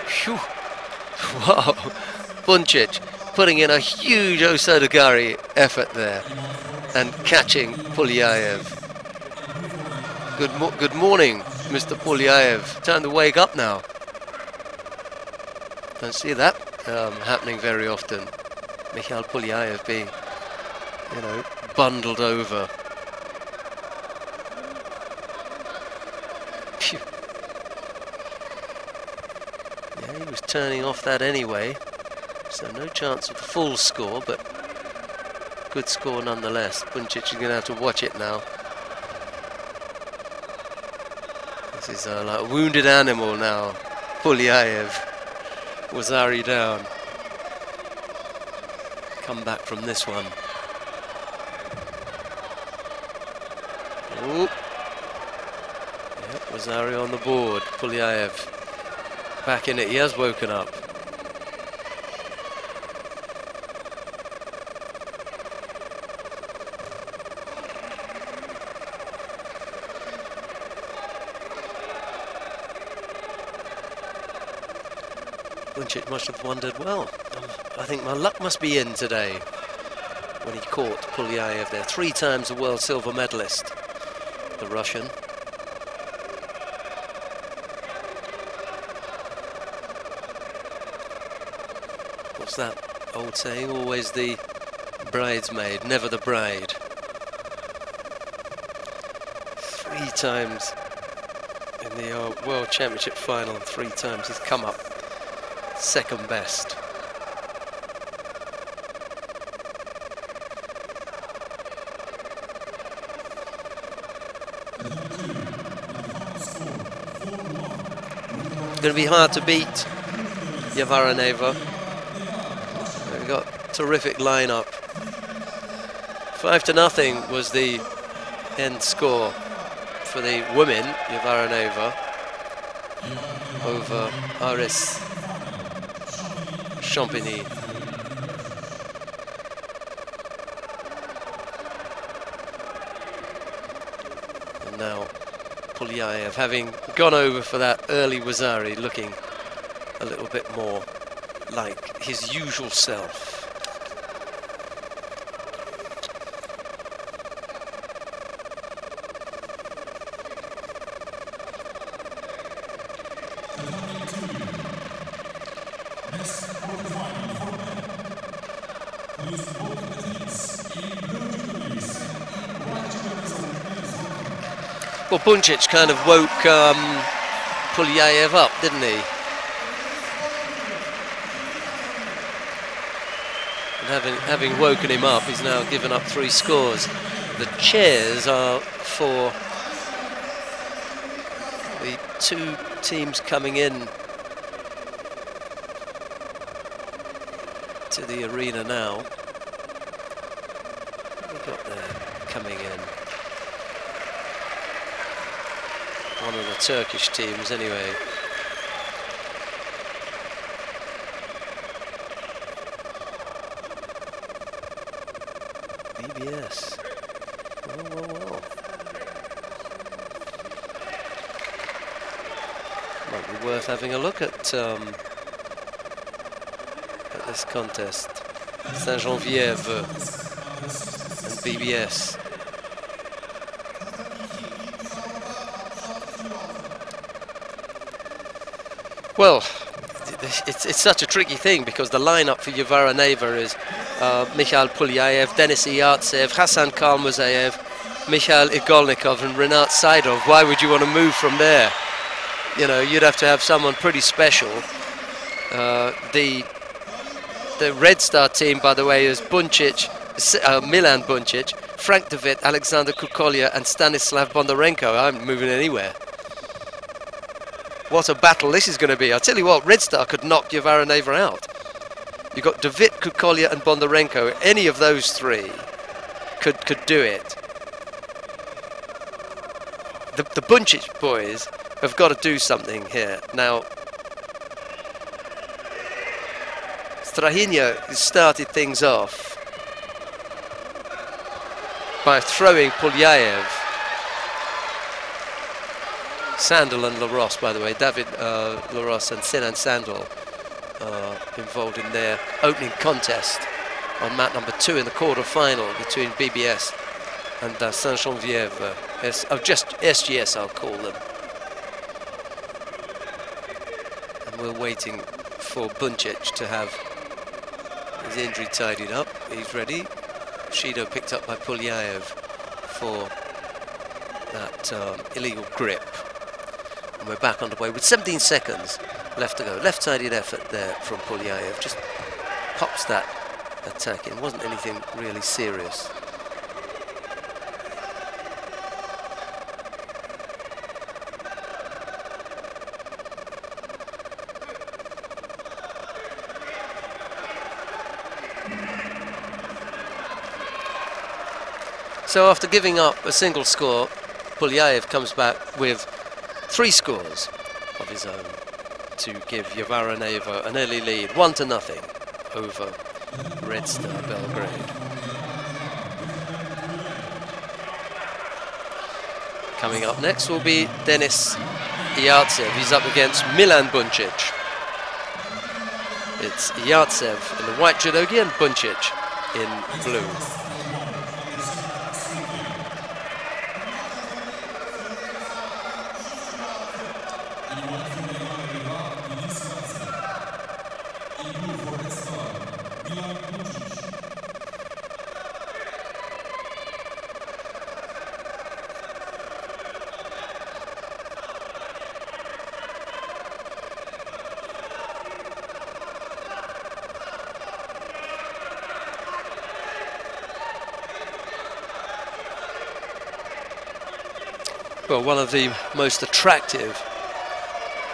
[SPEAKER 1] Phew. Wow, Buncic putting in a huge Osodogari effort there and catching Pulyaev. Good morning, Mr. Pulyaev. Time to wake up now. Don't see that happening very often. Mikhail Pulyaev being, you know, bundled over. Phew. Yeah, he was turning off that anyway, so no chance of the full score, but good score nonetheless. Buncic is going to have to watch it now. This is like a wounded animal now. Pulyaev. Wazari down. Come back from this one. Ooh. Yep, Wazari on the board. Pulyaev back in it. He has woken up. Buncic must have wondered, well, I think my luck must be in today, when he caught Pulyaev there. 3 times a world silver medalist, the Russian. What's that old saying? Always the bridesmaid, never the bride. 3 times in the World Championship final, and 3 times he's come up second best. It's going to be hard to beat Guevara. We've got terrific lineup. 5-0 was the end score for the women, Guevara over Aris Champigne. And now Pulyaev, having gone over for that early Wazari, looking a little bit more like his usual self. Well, Buncic kind of woke Pulyaev up, didn't he? And having woken him up, he's now given up 3 scores. The chairs are for the 2 teams coming in to the arena now. What have we got there coming in? One of the Turkish teams, anyway. BBS. Well. Might be worth having a look at this contest. Saint-Geneviève and BBS. Well, it's such a tricky thing because the lineup for Guevara Neva is Mikhail Pulyaev, Denis Iyartsev, Hassan Kalmuzayev, Mikhail Igolnikov and Rinat Saidov. Why would you want to move from there? You know, you'd have to have someone pretty special. The Red Star team, by the way, is Buncic, Milan Buncic, Frank De Witt, Alexander Kukolya and Stanislav Bondarenko. I'm moving anywhere. What a battle this is going to be. I'll tell you what, Red Star could knock Guevara Neva out. You've got De Witt, Kukolya and Bondarenko. Any of those three could do it. The Buncic boys have got to do something here. Now, Strahinja started things off by throwing Pulyaev. Sandel and Larosse, by the way, David Larosse and Sinan Sandel involved in their opening contest on mat number 2 in the quarter-final between BBS and Saint-Geneviève. Just SGS, I'll call them. And we're waiting for Buncic to have his injury tidied up. He's ready. Shido picked up by Pulyaev for that illegal grip. And we're back underway with 17 seconds left to go. Left-sided effort there from Pulyaev. Just pops that attack in. Wasn't anything really serious. So after giving up a single score, Pulyaev comes back with 3 scores of his own to give Guevara Neva an early lead, 1-0 over Red Star Belgrade. Coming up next will be Denis Iyartsev. He's up against Milan Buncic. It's Iyartsev in the white judogi and Buncic in blue. Well, one of the most attractive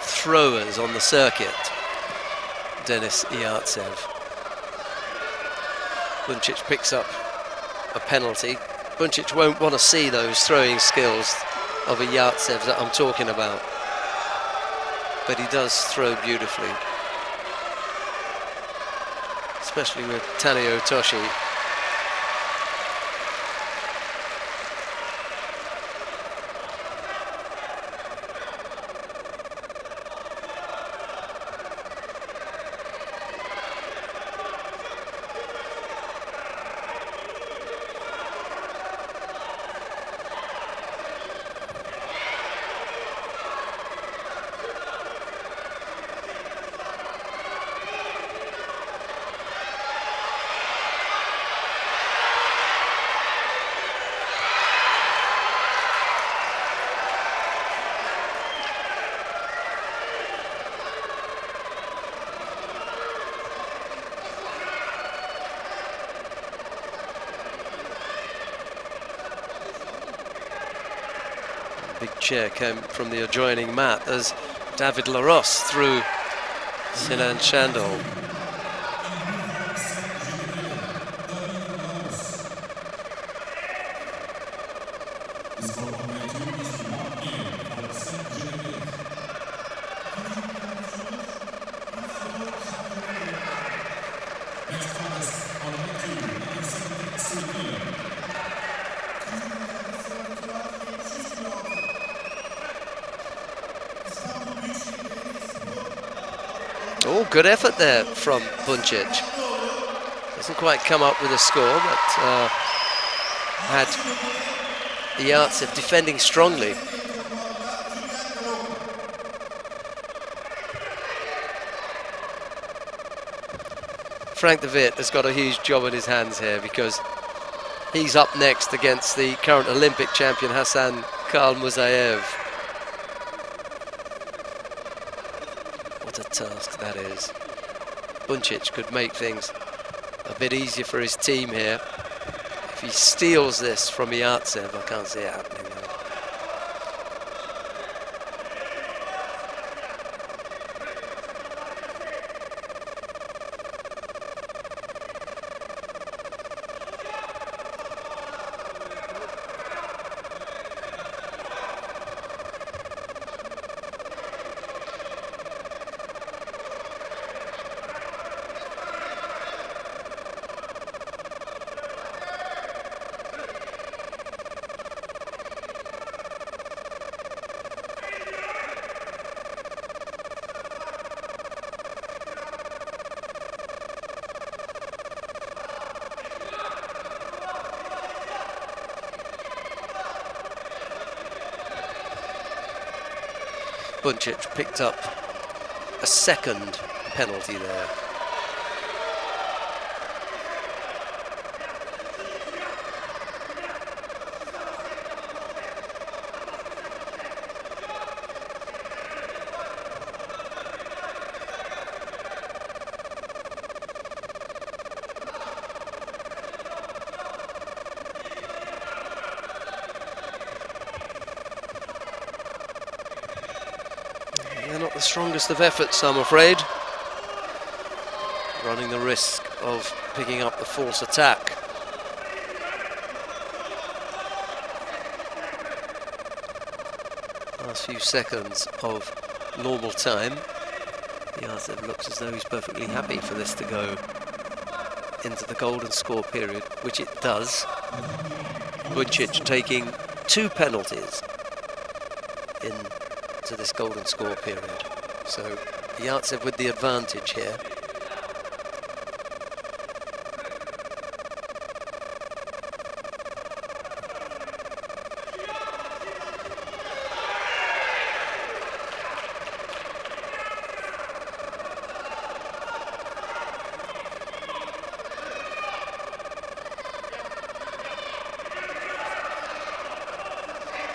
[SPEAKER 1] throwers on the circuit, Denis Iyartsev. Buncic picks up a penalty. Buncic won't want to see those throwing skills of Iyartsev that I'm talking about, but he does throw beautifully, especially with Taneo Toshi. Big chair came from the adjoining mat as David Larosse threw Sinan Sandel. good effort there from Buncic. Doesn't quite come up with a score, but had Yartsev defending strongly. Frank de Witt has got a huge job on his hands here, because he's up next against the current Olympic champion Hassan Khalmuzayev. What a task that is. Buncic could make things a bit easier for his team here. If he steals this from Yartsev, I can't see it happening though. Buncic picked up a second penalty there. They're not the strongest of efforts, I'm afraid. Running the risk of picking up the false attack. Last few seconds of normal time. Yartsev looks as though he's perfectly happy for this to go into the golden score period, which it does. Buncic taking 2 penalties into this golden score period. So Yartsev with the advantage here.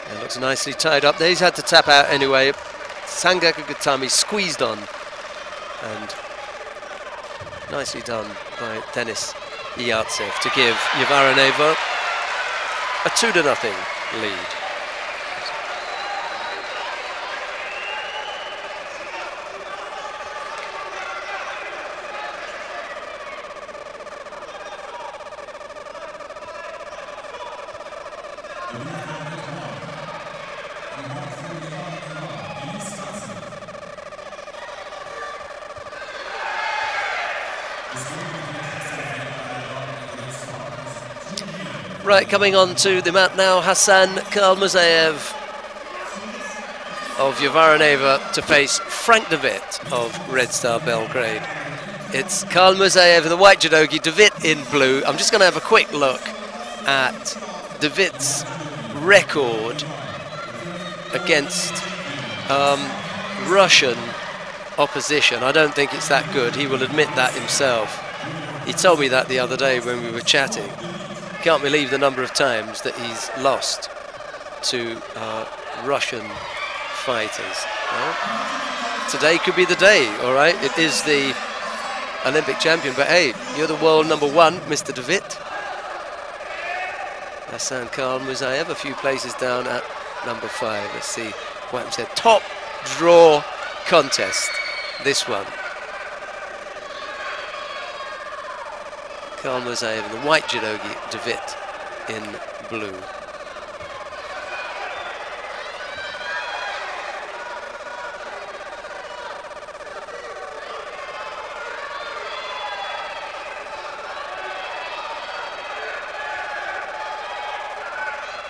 [SPEAKER 1] It looks nicely tied up there. He's had to tap out anyway. Sangaku Gatami squeezed on, and nicely done by Denis Yartsev to give Guevara a 2-0 lead. Right, coming on to the mat now, Hassan Khalmuzayev of Guevara to face Frank de Witt of Red Star Belgrade. It's Khalmuzayev in the white judogi, de Witt in blue. I'm just going to have a quick look at de Witt's record against Russian opposition. I don't think it's that good. He will admit that himself. He told me that the other day when we were chatting. Can't believe the number of times that he's lost to Russian fighters. Well, today could be the day, all right? It is the Olympic champion, but hey, you're the world #1, Mr. de Witt. Hassan Khalmuzayev a few places down at #5. Let's see what happens here. Top draw contest, this one. Khalmuzayev in the white judogi, de Witt in blue.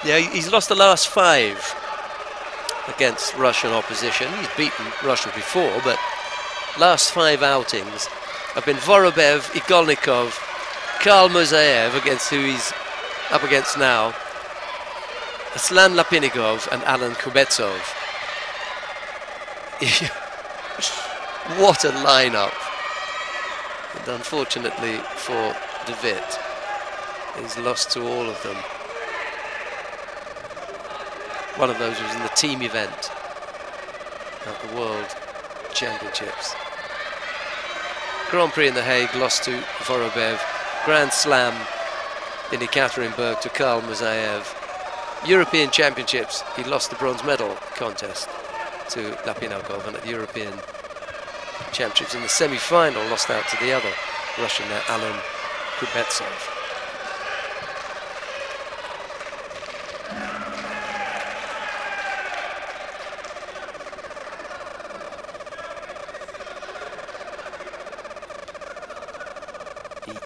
[SPEAKER 1] Yeah, he's lost the last 5 against Russian opposition. He's beaten Russia before, but last 5 outings have been Vorobev, Igolnikov, Karl Musayev, against who he's up against now, Aslan Lapinigov and Alan Kubetsov. What a lineup. And unfortunately for De Witt, he's lost to all of them. One of those was in the team event at the World Championships. Grand Prix in The Hague, lost to Vorobev. Grand Slam in Ekaterinburg to Karl Musayev. European Championships, he lost the bronze medal contest to Lapinakov, and at the European Championships in the semi-final lost out to the other Russian there, Alan Kubetsov.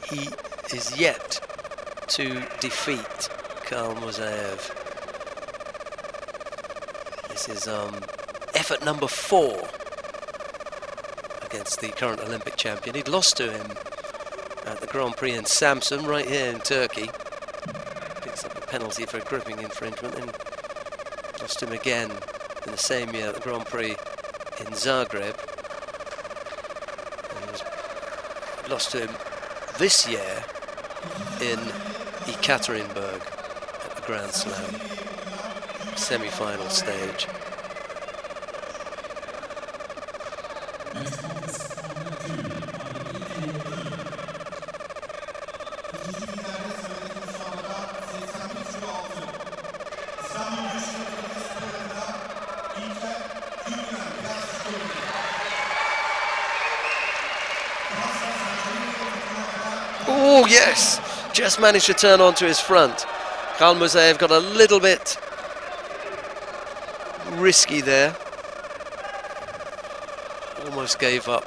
[SPEAKER 1] He is yet to defeat Karl Musayev. This is effort number 4 against the current Olympic champion. He'd lost to him at the Grand Prix in Samsun, right here in Turkey. Picks up a penalty for a gripping infringement, and lost him again in the same year at the Grand Prix in Zagreb. And was lost to him this year in Ekaterinburg at the Grand Slam semi-final stage. Oh yes, just managed to turn onto his front. Karl Musayev got a little bit risky there. Almost gave up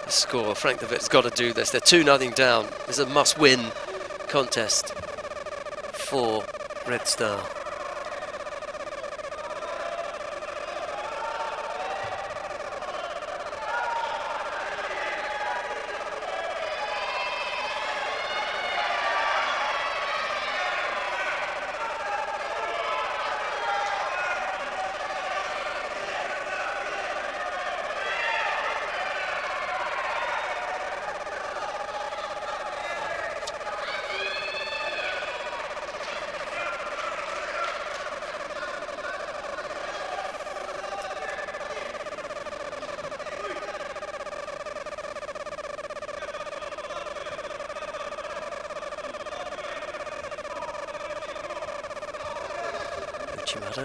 [SPEAKER 1] the score. Frank De Witt's got to do this. They're 2-0 down. This is a must-win contest for Red Star.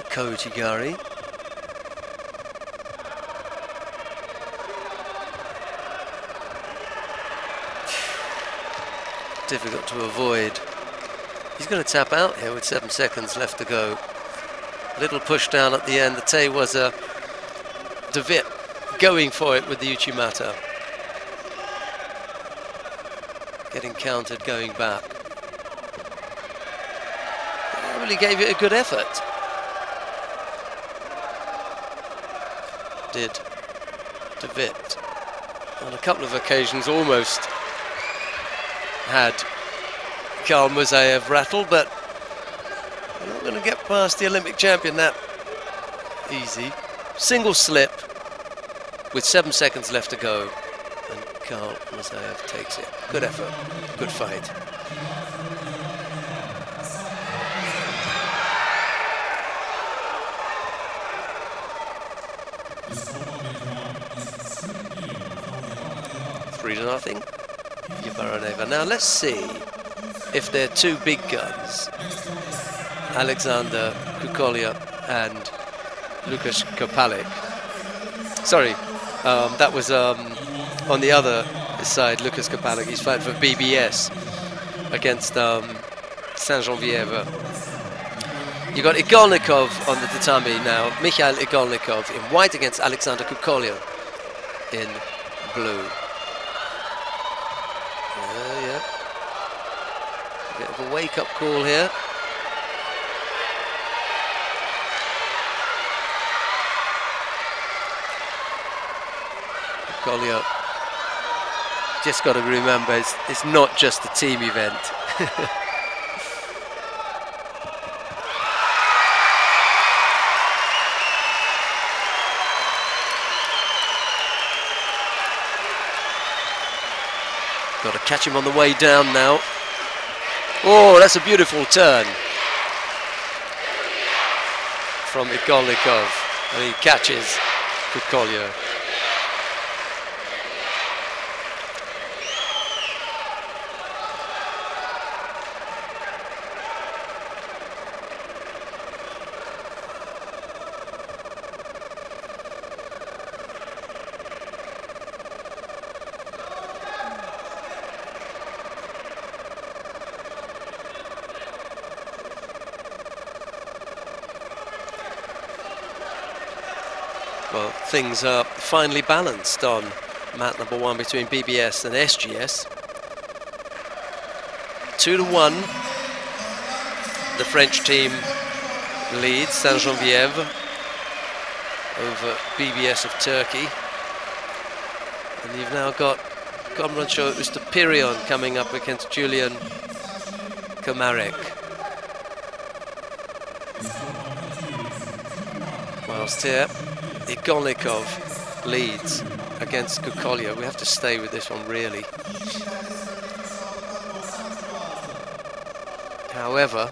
[SPEAKER 1] Kotigari. Difficult to avoid. He's going to tap out here with 7 seconds left to go. Little push down at the end. The Te was De Witt going for it with the Uchimata. Getting countered, going back. Really gave it a good effort. Did De Witt on a couple of occasions almost had Karl Musayev rattled, but we're not going to get past the Olympic champion that easy. Single slip with 7 seconds left to go, and Karl Musayev takes it. Good effort, good fight. Nothing. Guevara. Now let's see if they're 2 big guns, Alexander Kukolia and Lukasz Kopalik. Sorry, that was on the other side, Lukasz Kopalik. He's fighting for BBS against Saint-Geneviève. You got Igolnikov on the tatami now. Mikhail Igolnikov in white against Alexander Kukolia in blue. Yeah. A bit of a wake-up call here. Kukolja. Just got to remember, it's not just a team event. Got to catch him on the way down now. Oh, that's a beautiful turn from Igolnikov, and he catches Kukolja. Well, things are finely balanced on mat number 1 between BBS and SGS. 2-1. The French team leads Saint-Geneviève over BBS of Turkey. And you've now got Komrancho Ustapirion coming up against Julian Kamarek. Whilst here, Igolnikov leads against Kukolja. We have to stay with this one, really. However,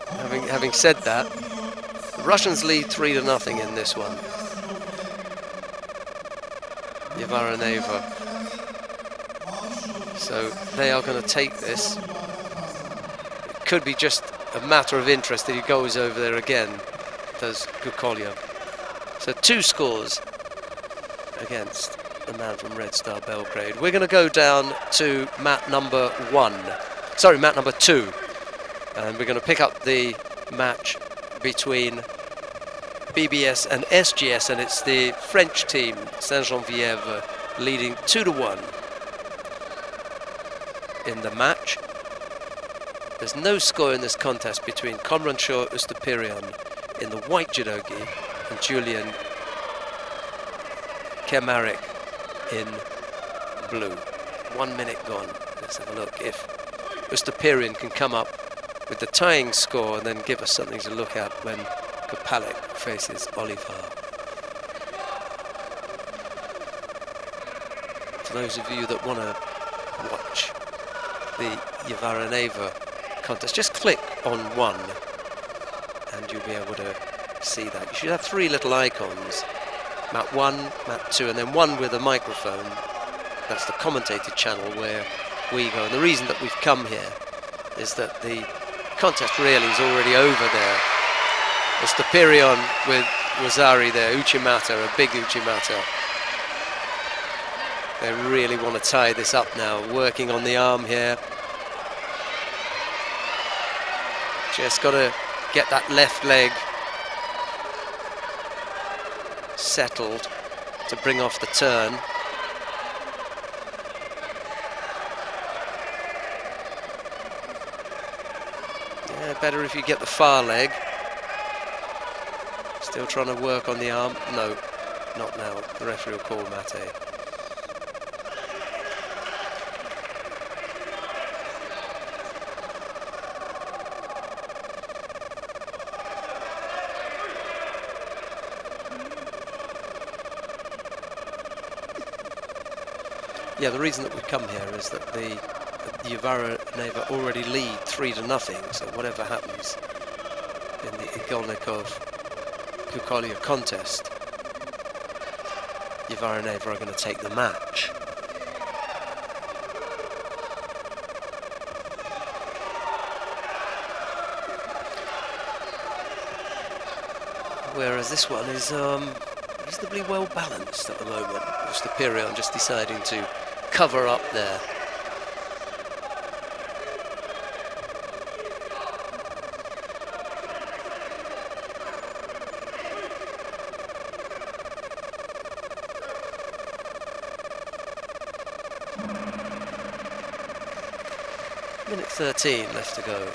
[SPEAKER 1] having said that, the Russians lead 3-0 in this one. Yevaraneva. So they are going to take this. It could be just a matter of interest that he goes over there again, does Kukolja. So 2 scores against the man from Red Star Belgrade. We're going to go down to mat number 2. And we're going to pick up the match between BBS and SGS, and it's the French team, Saint-Geneviève, leading 2-1 in the match. There's no score in this contest between Komrancho Ustapirion in the white judogi and Julian Kamarek in blue. 1 minute gone. Let's have a look if Ustapirion can come up with the tying score and then give us something to look at when Kopalek faces Oliver. For those of you that want to watch the Yevaraneva contest, just click on 1 and you'll be able to see that. You should have 3 little icons: mat 1, mat 2, and then 1 with a microphone. That's the commentated channel where we go. And the reason that we've come here is that the contest really is already over there. Ustapirion with Rosari there, Uchimata, a big Uchimata. They really want to tie this up now, working on the arm here. Just got to get that left leg settled to bring off the turn. Yeah, better if you get the far leg. Still trying to work on the arm. No, not now. The referee will call Mate. Yeah, the reason that we've come here is that the Yevaraneva already lead 3-0, so whatever happens in the Igolnikov-Kukolja contest, Yevaraneva are going to take the match. Whereas this one is reasonably well balanced at the moment. Ustapirion just deciding to cover up there. Minute 13 left to go.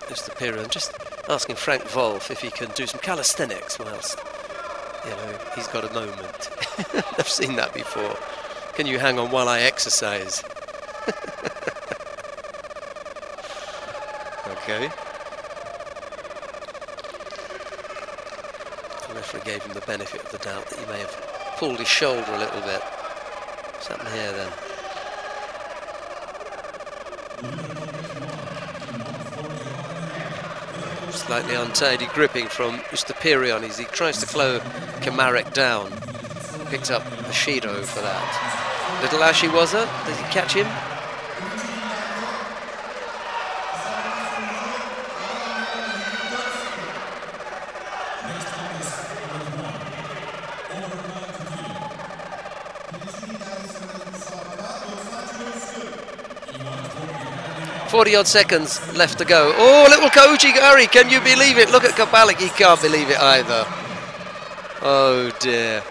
[SPEAKER 1] Ustapirion just asking Frank Wolf if he can do some calisthenics whilst You know, he's got a moment. I've seen that before. Can you hang on while I exercise? Okay. The referee gave him the benefit of the doubt that he may have pulled his shoulder a little bit. What's happened here then? Slightly untidy gripping from Ustapirion as he tries to slow Kamaric down. Picked up Ashido for that. Little Ashiwaza, did he catch him? Odd seconds left to go. Oh, little Koji Gari, can you believe it? Look at Kapalik, he can't believe it either. Oh dear.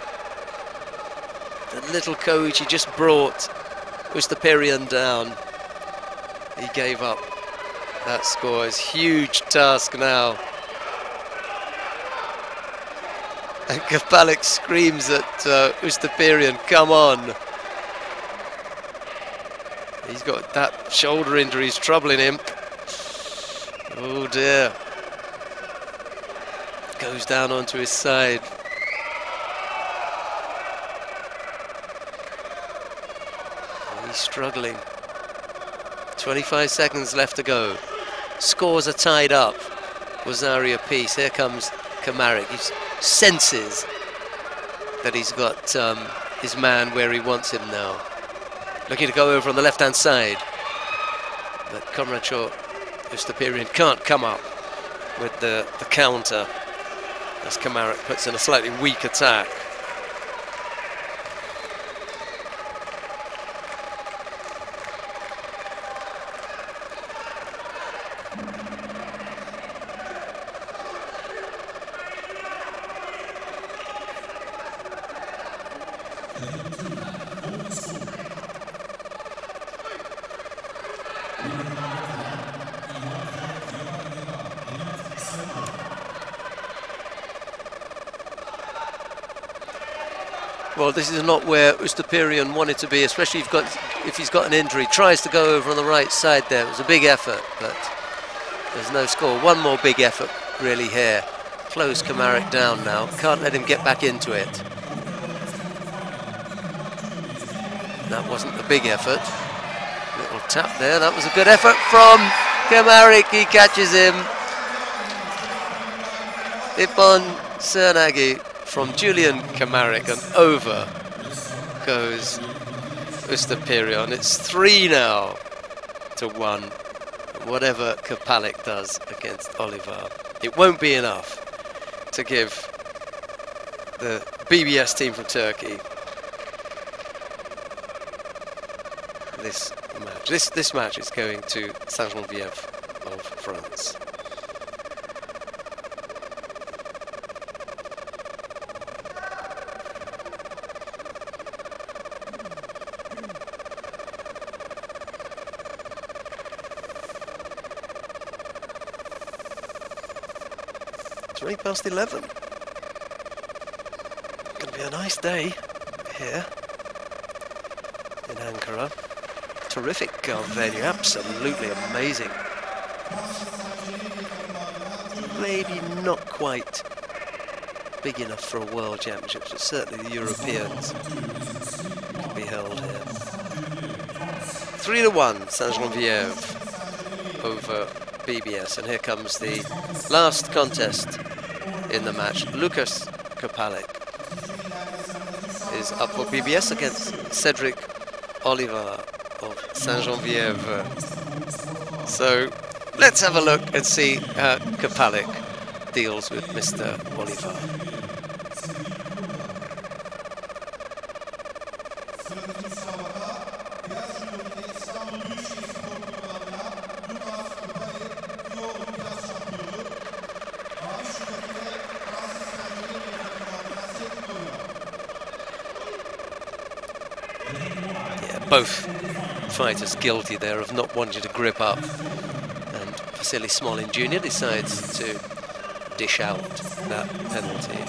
[SPEAKER 1] The little Koji just brought Ustapirion down. He gave up. That score is a huge task now. And Kapalik screams at Ustapirion, come on. He's got that shoulder injury, is troubling him. Oh dear. Goes down onto his side. He's struggling. 25 seconds left to go. Scores are tied up. Wazaria apiece. Here comes Kamaric. He senses that he's got his man where he wants him now. Looking to go over on the left-hand side. But Komracho Ustapirion can't come up with the counter as Kamaric puts in a slightly weak attack. Well, this is not where Ustapirion wanted to be, especially if he's got an injury. Tries to go over on the right side there. It was a big effort, but there's no score. One more big effort really here. Close Kamaric down now. Can't let him get back into it. That wasn't the big effort. Little tap there. That was a good effort from Kamaric. He catches him. Ipon Cernagi from Julian Kamaric, and over goes Ustapirion. It's 3 now to 1. Whatever Kapalik does against Oliver, it won't be enough to give the BBS team from Turkey this match. This match is going to Saint-Geneviève of France. It's 11:20. Going to be a nice day here in Ankara. Terrific venue, absolutely amazing. Maybe not quite big enough for a World Championships, but certainly the Europeans can be held here. 3-1 Saint-Geneviève over BBS, and here comes the last contest in the match. Lucas Kapalik is up for BBS against Cedric Oliver of Saint-Geneviève. So let's have a look and see how Kapalik deals with Mr. Oliver. Both fighters guilty there of not wanting to grip up, and Vasily Smolin Jr. decides to dish out that penalty.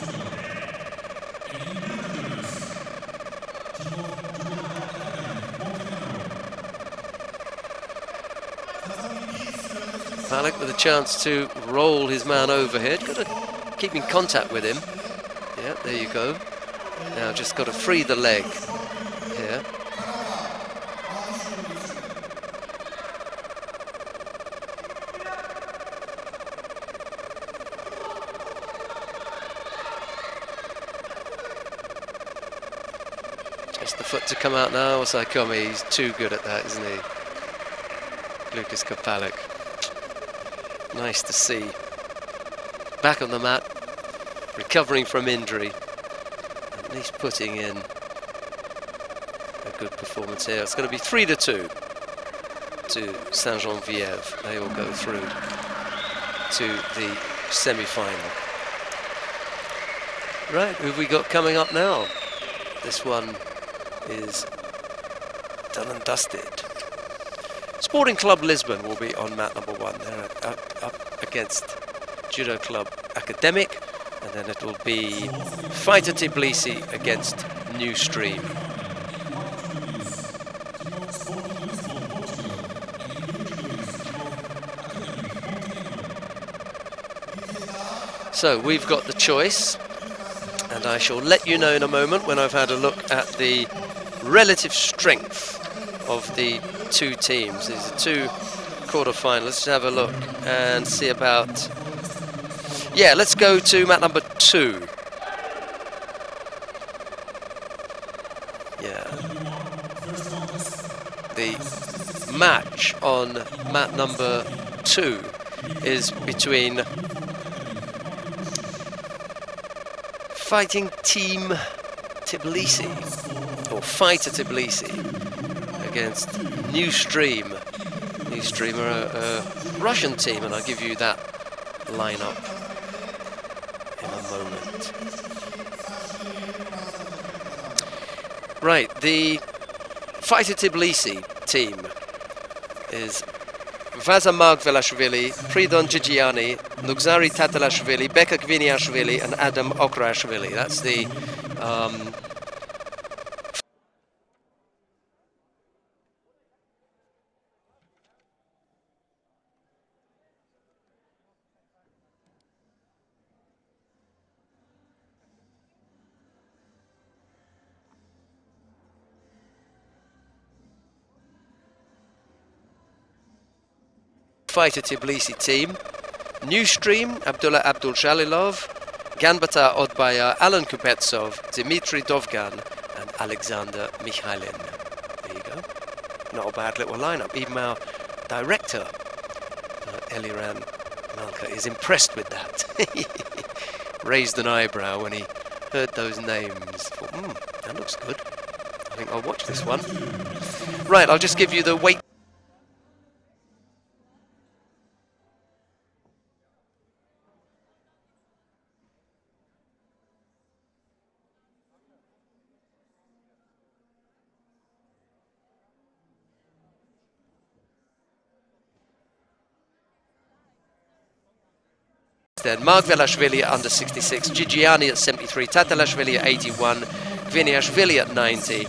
[SPEAKER 1] Valak with a chance to roll his man overhead. Got to keep in contact with him. Yeah, there you go. Now just got to free the leg here. Just the foot to come out now. Osaikomi, he's too good at that, isn't he? Lucas Kopalik. Nice to see. Back on the mat, recovering from injury. At least putting in a good performance here. It's going to be 3-2 to Saint-Geneviève. They will go through to the semi-final. Right, who have we got coming up now? This one is done and dusted. Sporting Club Lisbon will be on mat number 1. They're up against Judo Club Academic, and then it will be Fighter Tbilisi against New Stream. So we've got the choice, and I shall let you know in a moment when I've had a look at the relative strength of the two teams. These are two quarterfinals. Let's have a look and see about... Yeah, let's go to mat number 2. Yeah. The match on mat number 2 is between Fighting Team Tbilisi, or Fighter Tbilisi, against New Stream. New Stream are a Russian team, and I'll give you that lineup in a moment. Right, the Fighter Tbilisi team is Vaza Margvelashvili, Pridon Gigiani, Nugzari Tatalashvili, Beka Gviniashvili, and Adam Okrashvili. That's the Fighter Tbilisi team. New Stream, Abdullah Abdul-Jalilov, Ganbata Odbaya, Alan Kupetsov, Dmitry Dovgan, and Alexander Mikhailin. There you go. Not a bad little lineup. Even our director, Eliran Malka, is impressed with that. Raised an eyebrow when he heard those names. Thought, that looks good. I think I'll watch this one. Right, I'll just give you the weight. Then Margvelashvili at under 66, Gigiani at 73, Tatalashvili at 81, Gviniashvili at 90,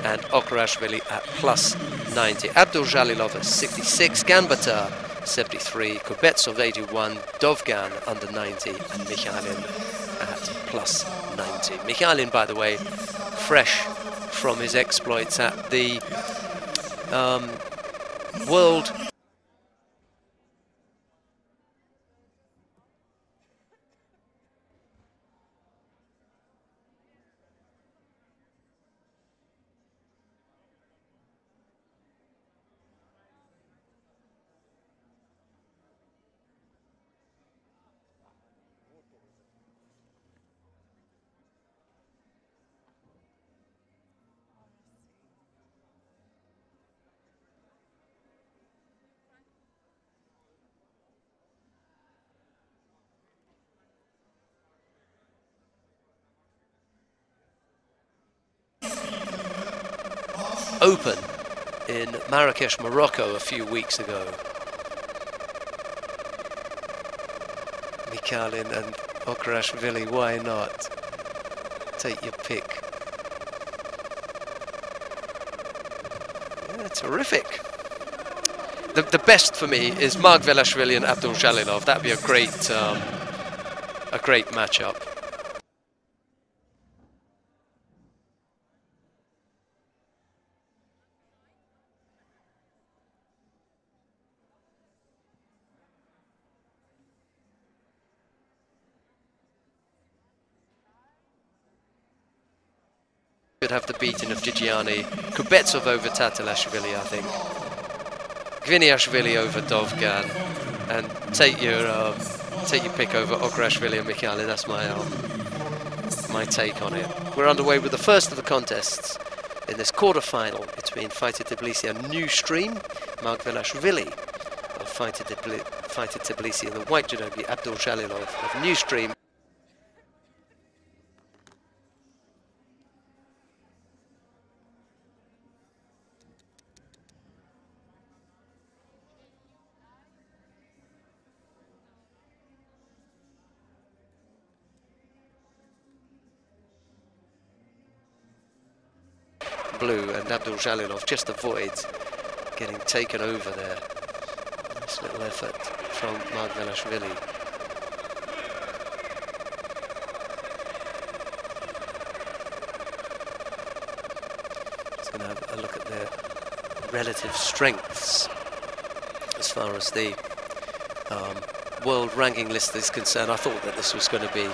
[SPEAKER 1] and Okrashvili at plus 90. Abdul-Jalilov at 66, Ganbata 73, Kubetsov 81, Dovgan under 90, and Mikhailin at plus 90. Mikhailin, by the way, fresh from his exploits at the World Open in Marrakesh, Morocco a few weeks ago. Mikhailin and Okrashvili, why not? Take your pick. Yeah, terrific. the best for me is Margvelashvili and Abdul Jalilov. That'd be a great matchup. Should have the beating of Gigiani, Kubetsov over Tatalashvili, I think. Gviniashvili over Dovgan, and take your pick over Ograshvili and Mikhali. That's my take on it. We're underway with the first of the contests in this quarter-final between Fighter Tbilisi and New Stream. Margvelashvili of Fighter Tbilisi and the white judogi Abdul Jalilov of New Stream. Blue, and Abdul Jalilov just avoids getting taken over there. Nice little effort from Margvelashvili. Just going to have a look at their relative strengths as far as the world ranking list is concerned. I thought that this was going to be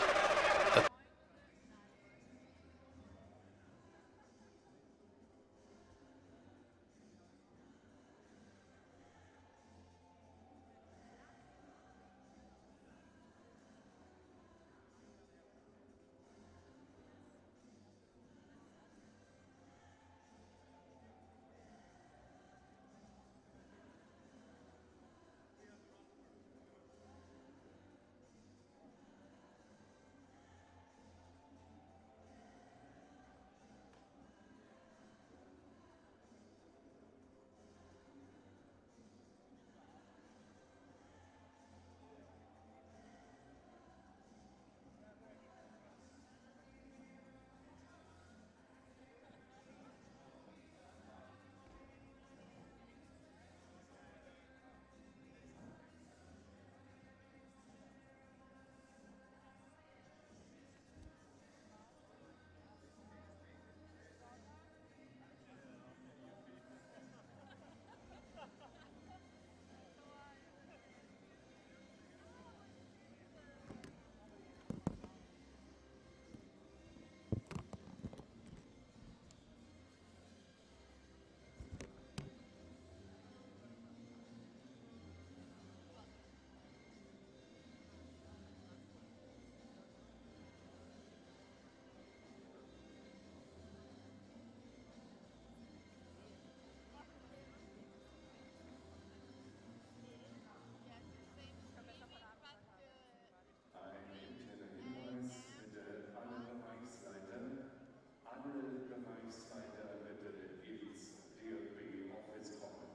[SPEAKER 2] Bereichsleiter bitte ins DLB-Office kommen.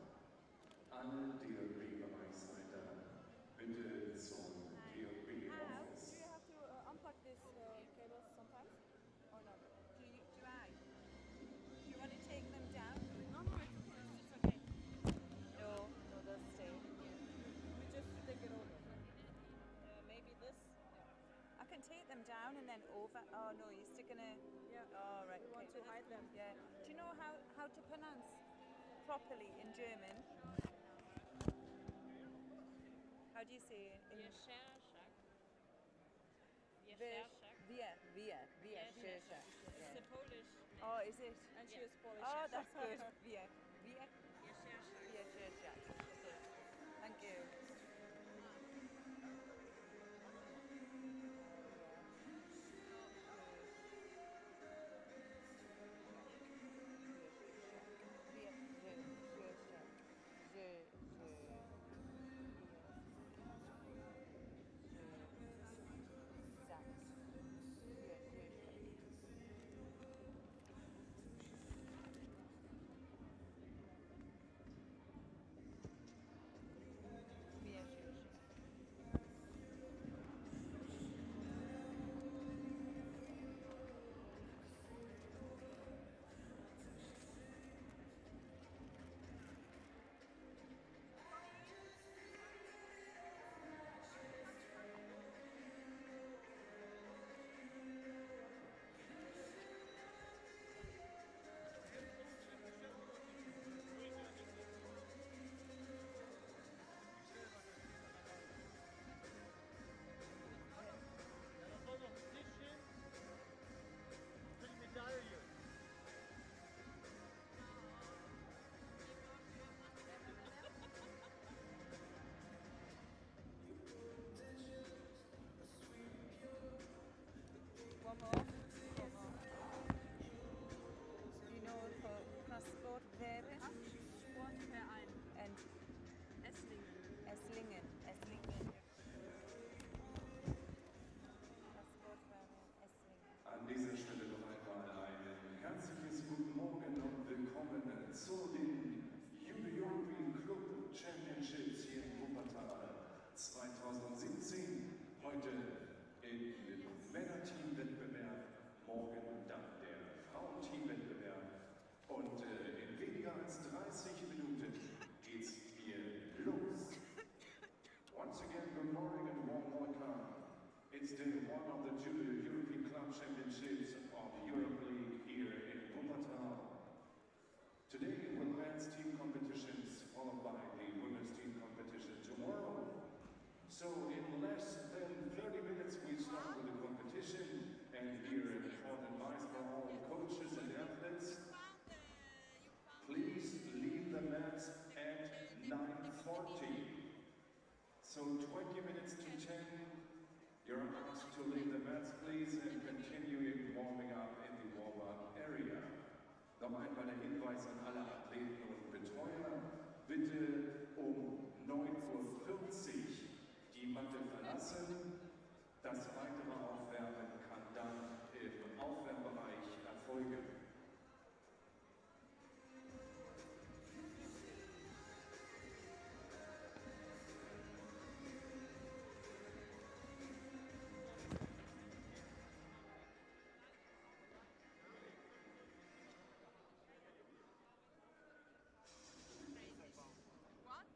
[SPEAKER 2] Alle DLB-Bereichsleiter bitte zum DLB-Office.
[SPEAKER 3] Do you have to unplug these cables sometimes? Or not? Do I? Do you want to take them down? No, it's okay. No, they'll stay. We just stick it over. Maybe this? I can take them down and then over. Oh no, you're sticking it. Yeah. Oh right. You want to hide them? Yeah. Do you know how to pronounce properly in German? How do you say it? Wir. It's a Polish. Oh, is it? And she is Polish. Oh, that's good. Wir. Thank you.
[SPEAKER 2] Heute im Männerteamwettbewerb, morgen dann der Frauenteamwettbewerb. Und in weniger als 30 Minuten geht's hier los. Once again, good morning and warm welcome. It's day one of the Judo European Club Championships of the Europe League here in Wuppertal. Today with men's team competitions, followed by the women's team competition tomorrow. So in less than 30 minutes we start with the competition, and here an important advice for all coaches and athletes. Please leave the mats at 9:40. So 20 minutes to 10, you're asked to leave the mats please and continue warming up in the warm-up area. Noch einmal der Hinweis an alle Athleten und Betreuer, bitte um 9:40 Uhr die Matte verlassen. Das weitere Aufwärmen kann dann im Aufwärmbereich erfolgen.
[SPEAKER 3] What?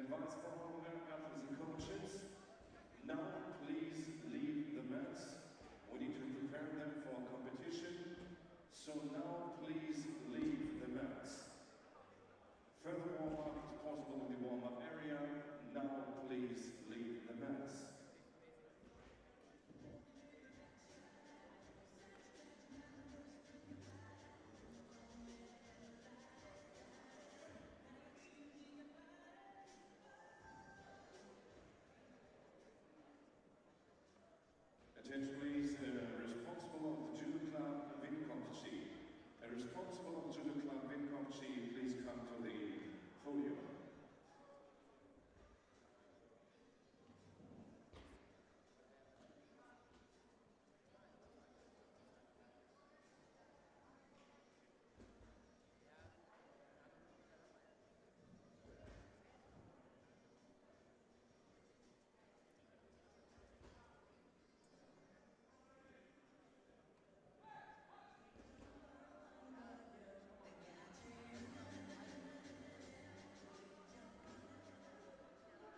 [SPEAKER 2] advice for all workouts and coaches. Now please leave the mats. We need to prepare them for competition. So now please leave the mats. Further warm-up is possible in the warm-up area. Now please leave the mats. Attention please, responsible of the Judo Club Vinkovci. A responsible of Judo Club Vinkovci, please come to the podium.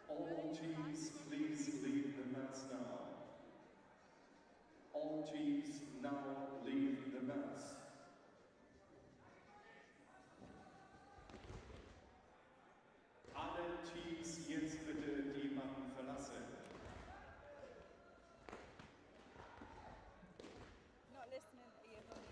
[SPEAKER 2] All teams, please leave the mats now. All teams now leave the mats. Alle Teams jetzt bitte die Matten verlassen.
[SPEAKER 3] Not listening to you, honey.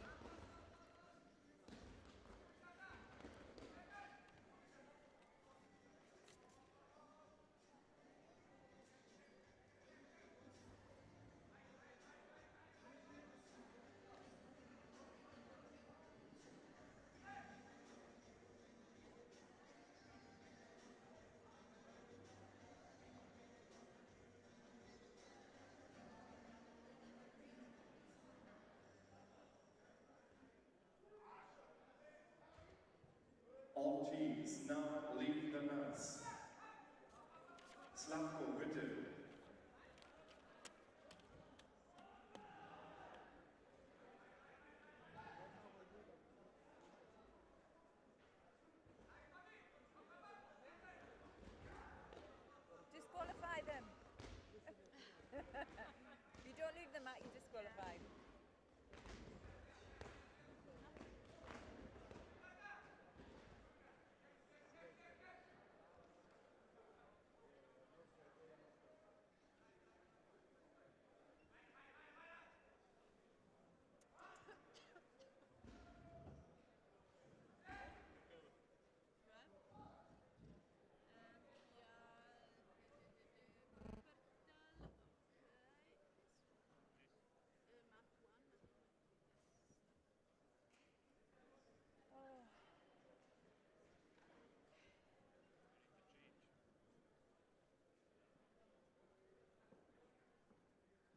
[SPEAKER 2] All teams now leave the mats. Slavko, bitte.
[SPEAKER 3] Disqualify them. If you don't leave the mat, you're disqualified.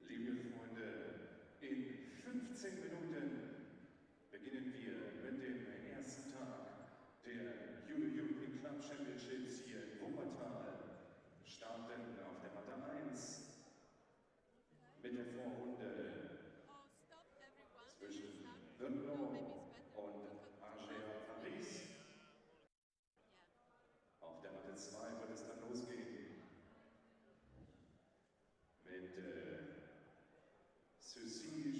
[SPEAKER 2] Liebe Freunde, in 15 Minuten beginnen wir mit dem ersten Tag der European Club Championships hier in Wuppertal. Starten auf der Matte 1 mit der Vorrunde zwischen Brno und Ankara Paris. Auf der Matte 2 wird es dann losgehen mit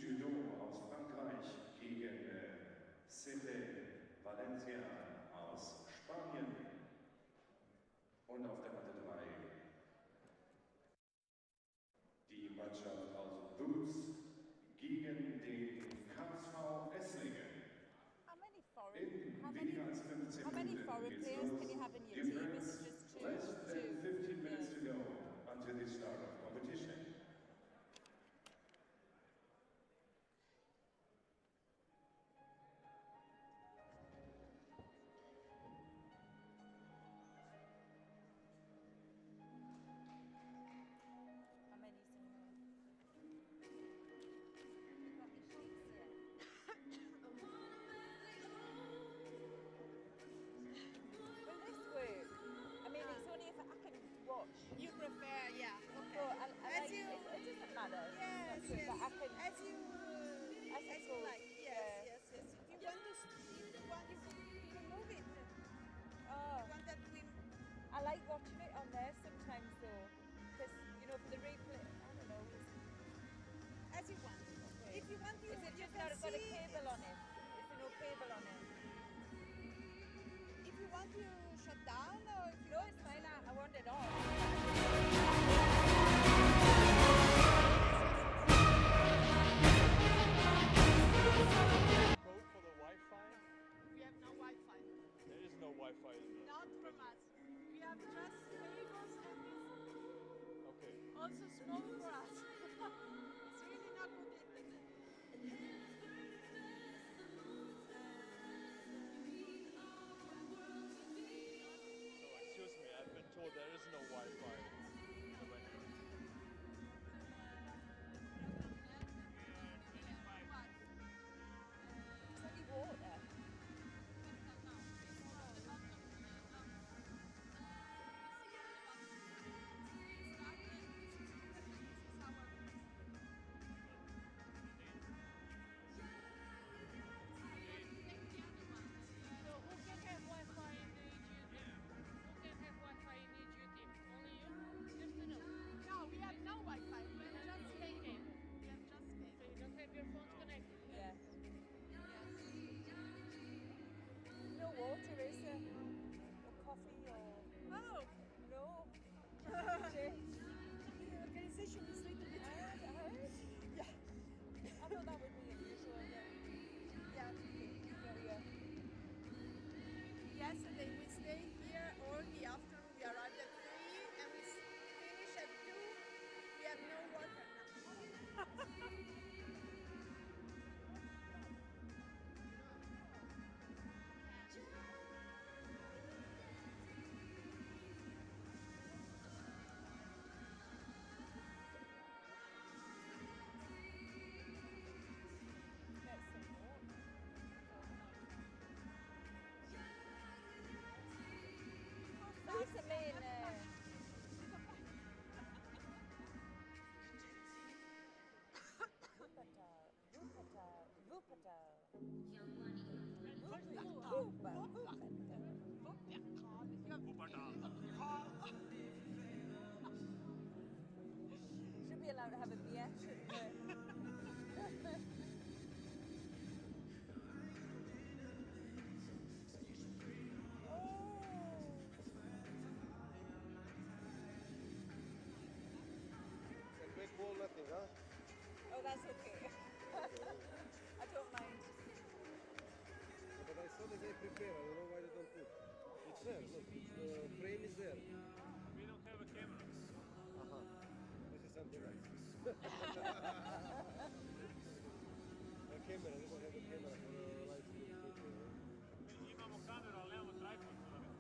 [SPEAKER 2] Judo aus Frankreich gegen Valencia aus Spanien. Und auf der Matte 3 die Mannschaft aus Boots gegen den KSV Esslingen. In weniger als 15
[SPEAKER 3] how many
[SPEAKER 2] Minuten
[SPEAKER 3] foreign
[SPEAKER 2] geht's
[SPEAKER 3] players
[SPEAKER 2] los.
[SPEAKER 3] can you have in your
[SPEAKER 2] Dear
[SPEAKER 3] team? Is
[SPEAKER 2] friends,
[SPEAKER 3] it just two?
[SPEAKER 2] less than 15 minutes
[SPEAKER 3] Yeah.
[SPEAKER 2] to go until the start of competition.
[SPEAKER 3] No, for the replay. I don't know.
[SPEAKER 4] As you want.
[SPEAKER 3] Okay.
[SPEAKER 4] If you want, you,
[SPEAKER 3] Is it
[SPEAKER 4] you
[SPEAKER 3] just
[SPEAKER 4] can
[SPEAKER 3] not got a
[SPEAKER 4] see
[SPEAKER 3] cable on it? Is there no cable on it?
[SPEAKER 4] if you want to shut down or if you
[SPEAKER 3] No,
[SPEAKER 4] want
[SPEAKER 3] it's
[SPEAKER 4] to
[SPEAKER 3] fine.
[SPEAKER 4] see.
[SPEAKER 3] I want it on.
[SPEAKER 5] Code for the Wi-Fi?
[SPEAKER 4] We have no Wi-Fi.
[SPEAKER 5] There is no Wi-Fi in the
[SPEAKER 4] Not from us. We have just cables and it's
[SPEAKER 5] Okay.
[SPEAKER 4] also small for us. It's really not good internet.
[SPEAKER 5] So excuse me, I've been told there is no Wi-Fi in the venue.
[SPEAKER 3] It's only water.
[SPEAKER 6] So who can have Wi-Fi in the EGU team? Who can have Wi-Fi in the EGU team? Only you? Just to know.
[SPEAKER 4] No, we have no Wi-Fi. We have just
[SPEAKER 6] Only
[SPEAKER 4] cable.
[SPEAKER 6] cable.
[SPEAKER 4] We have just
[SPEAKER 6] So
[SPEAKER 4] cable.
[SPEAKER 6] you don't have your phones connected.
[SPEAKER 3] Yeah.
[SPEAKER 4] Yes.
[SPEAKER 3] No water, is there? Or coffee or
[SPEAKER 4] Oh,
[SPEAKER 3] no?
[SPEAKER 4] the organization is a little bit.
[SPEAKER 3] I heard.
[SPEAKER 4] Yeah.
[SPEAKER 3] I thought that would be unusual. Yeah.
[SPEAKER 4] Yeah.
[SPEAKER 3] Yeah.
[SPEAKER 4] Yesterday we stayed here all the afternoon. We arrived at 3 and we finished at 2. We have no water now.
[SPEAKER 3] Get some water. Who's the main? Wuppertal. Should be allowed to have a beer, shouldn't we?
[SPEAKER 7] And baseball, nothing, huh?
[SPEAKER 3] Oh, that's okay. I don't mind.
[SPEAKER 7] But I saw the guy prepare. I don't know why they don't put. It's there. Look, it's, the frame is there.
[SPEAKER 5] We don't have a camera.
[SPEAKER 7] Aha. This is something else. A camera. They don't have a camera for live stream.
[SPEAKER 5] Imamo kameru, ali nemamo tripod za YouTube.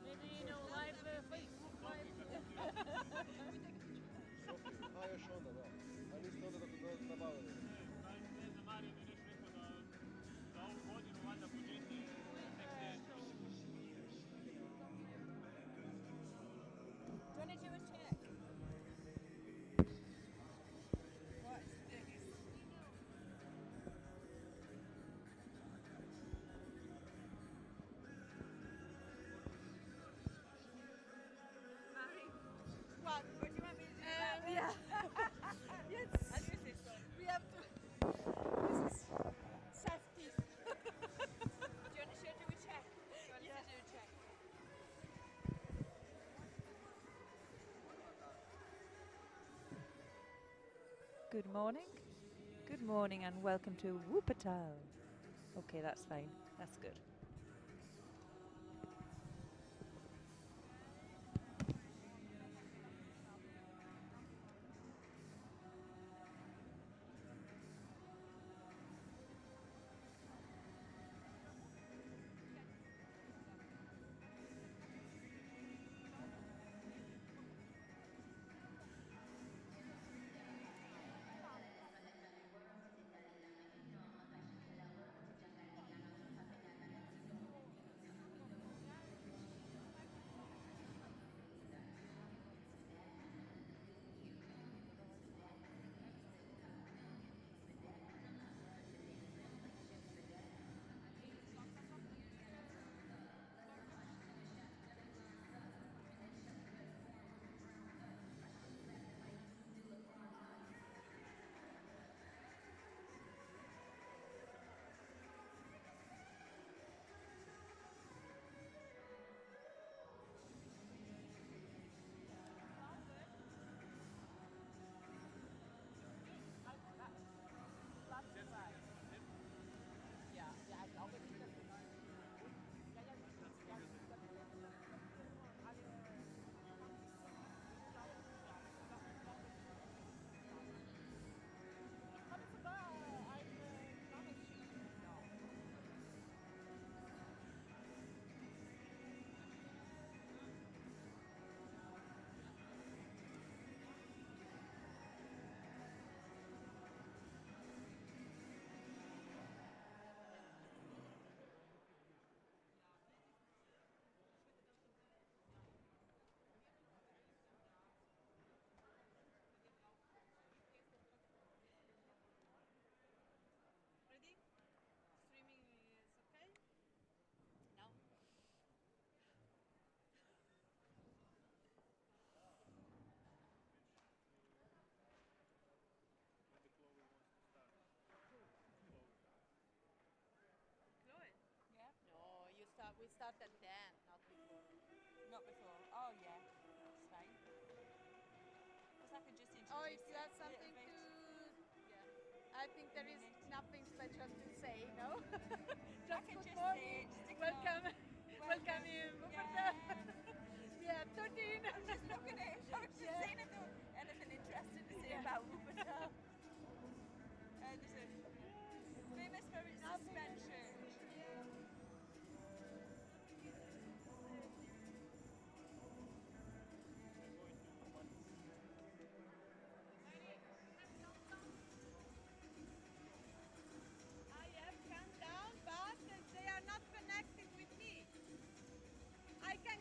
[SPEAKER 6] Maybe live Facebook live.
[SPEAKER 7] A još onda, da. A niste onda dok nabavili.
[SPEAKER 5] Ne znam, Mario mi je nešto rekao da za ovu godinu valjda budžeti nek sljedeći.
[SPEAKER 3] Do you want to do a check? What?
[SPEAKER 4] What?
[SPEAKER 3] What do you want me to do?
[SPEAKER 4] Yeah. Yes.
[SPEAKER 3] I'll do this one.
[SPEAKER 4] We have to. This is safety.
[SPEAKER 3] Do you want to show do a check? Do you want
[SPEAKER 4] Yeah.
[SPEAKER 3] to do a check? Good morning. Good morning and welcome to Wuppertal. Okay, that's fine. That's good. Because I could just introduce
[SPEAKER 4] Oh, if you have
[SPEAKER 3] it a
[SPEAKER 4] something
[SPEAKER 3] little
[SPEAKER 4] to...
[SPEAKER 3] bit.
[SPEAKER 4] Yeah. I think there is nothing special to say, no?
[SPEAKER 3] I
[SPEAKER 4] Just
[SPEAKER 3] can
[SPEAKER 4] good
[SPEAKER 3] just
[SPEAKER 4] morning.
[SPEAKER 3] say, stick
[SPEAKER 4] Welcome. Welcome in Wuppertal.
[SPEAKER 3] Yeah.
[SPEAKER 4] Yeah, 13.
[SPEAKER 3] I'm just looking at it. I was just
[SPEAKER 4] Yeah.
[SPEAKER 3] seeing if there was anything interesting to say
[SPEAKER 4] Yeah.
[SPEAKER 3] about Wuppertal. There's a famous for its
[SPEAKER 4] Nothing
[SPEAKER 3] suspension.
[SPEAKER 4] interesting, yeah. I have come down, but they are not connected with me. I can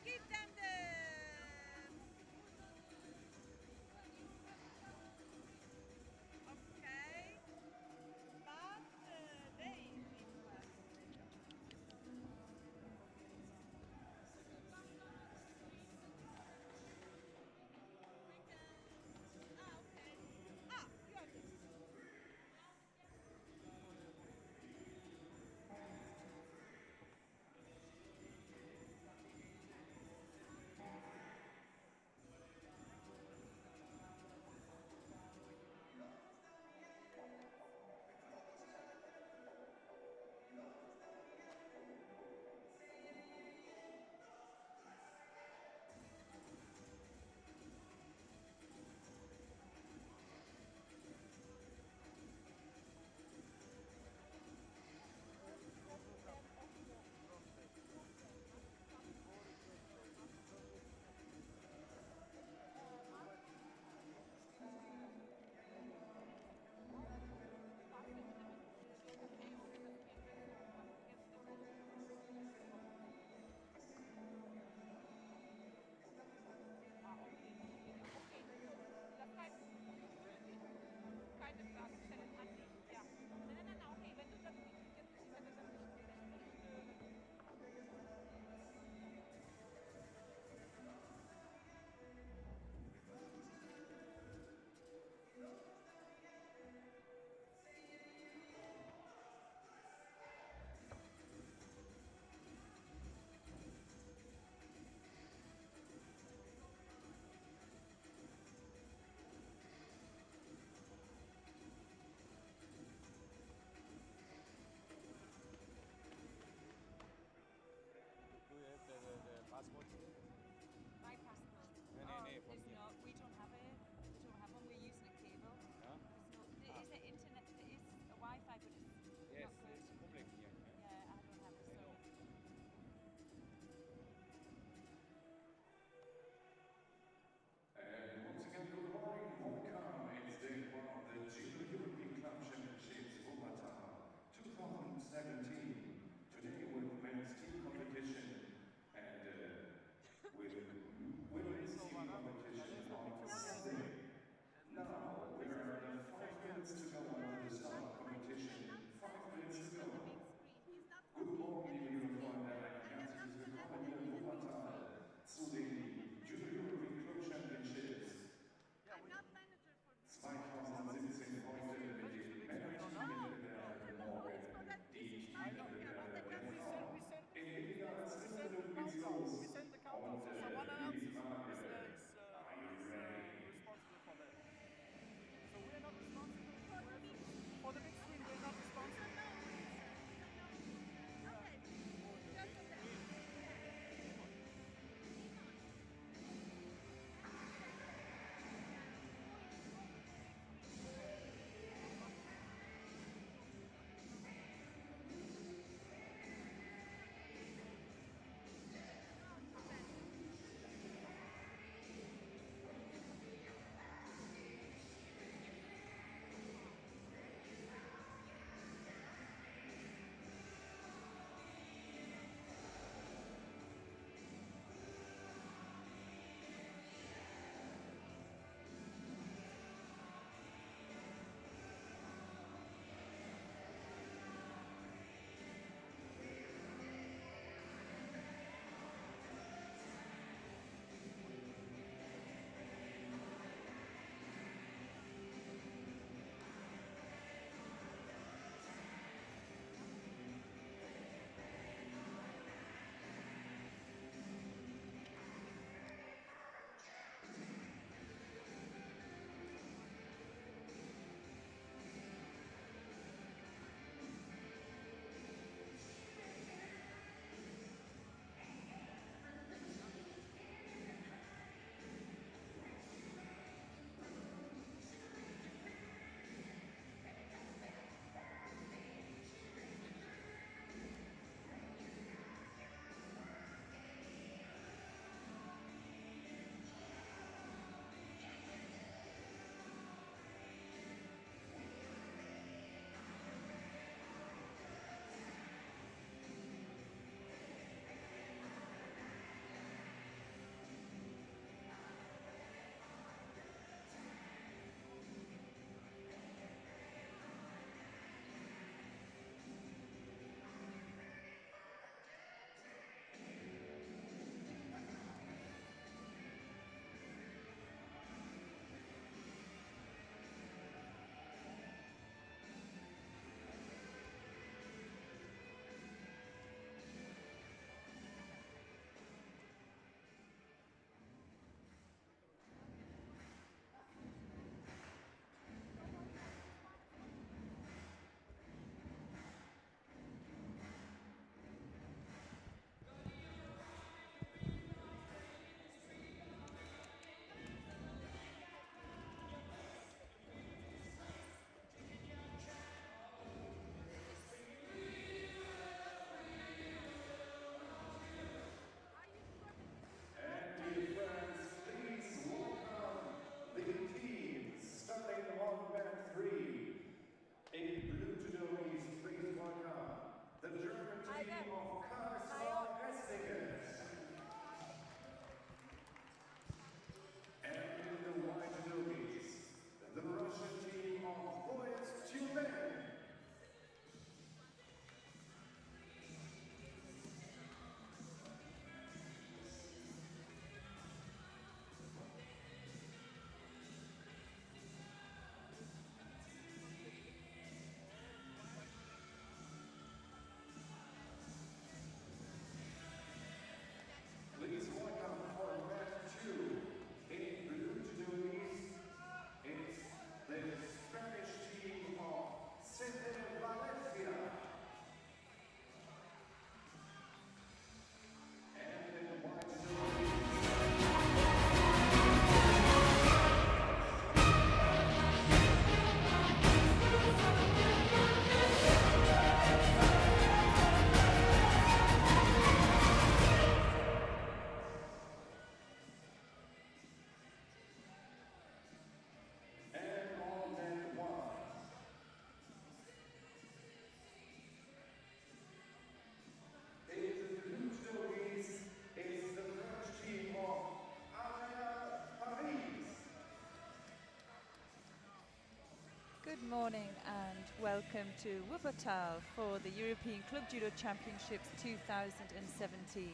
[SPEAKER 3] Good morning and welcome to Wuppertal for the European Club Judo Championships 2017.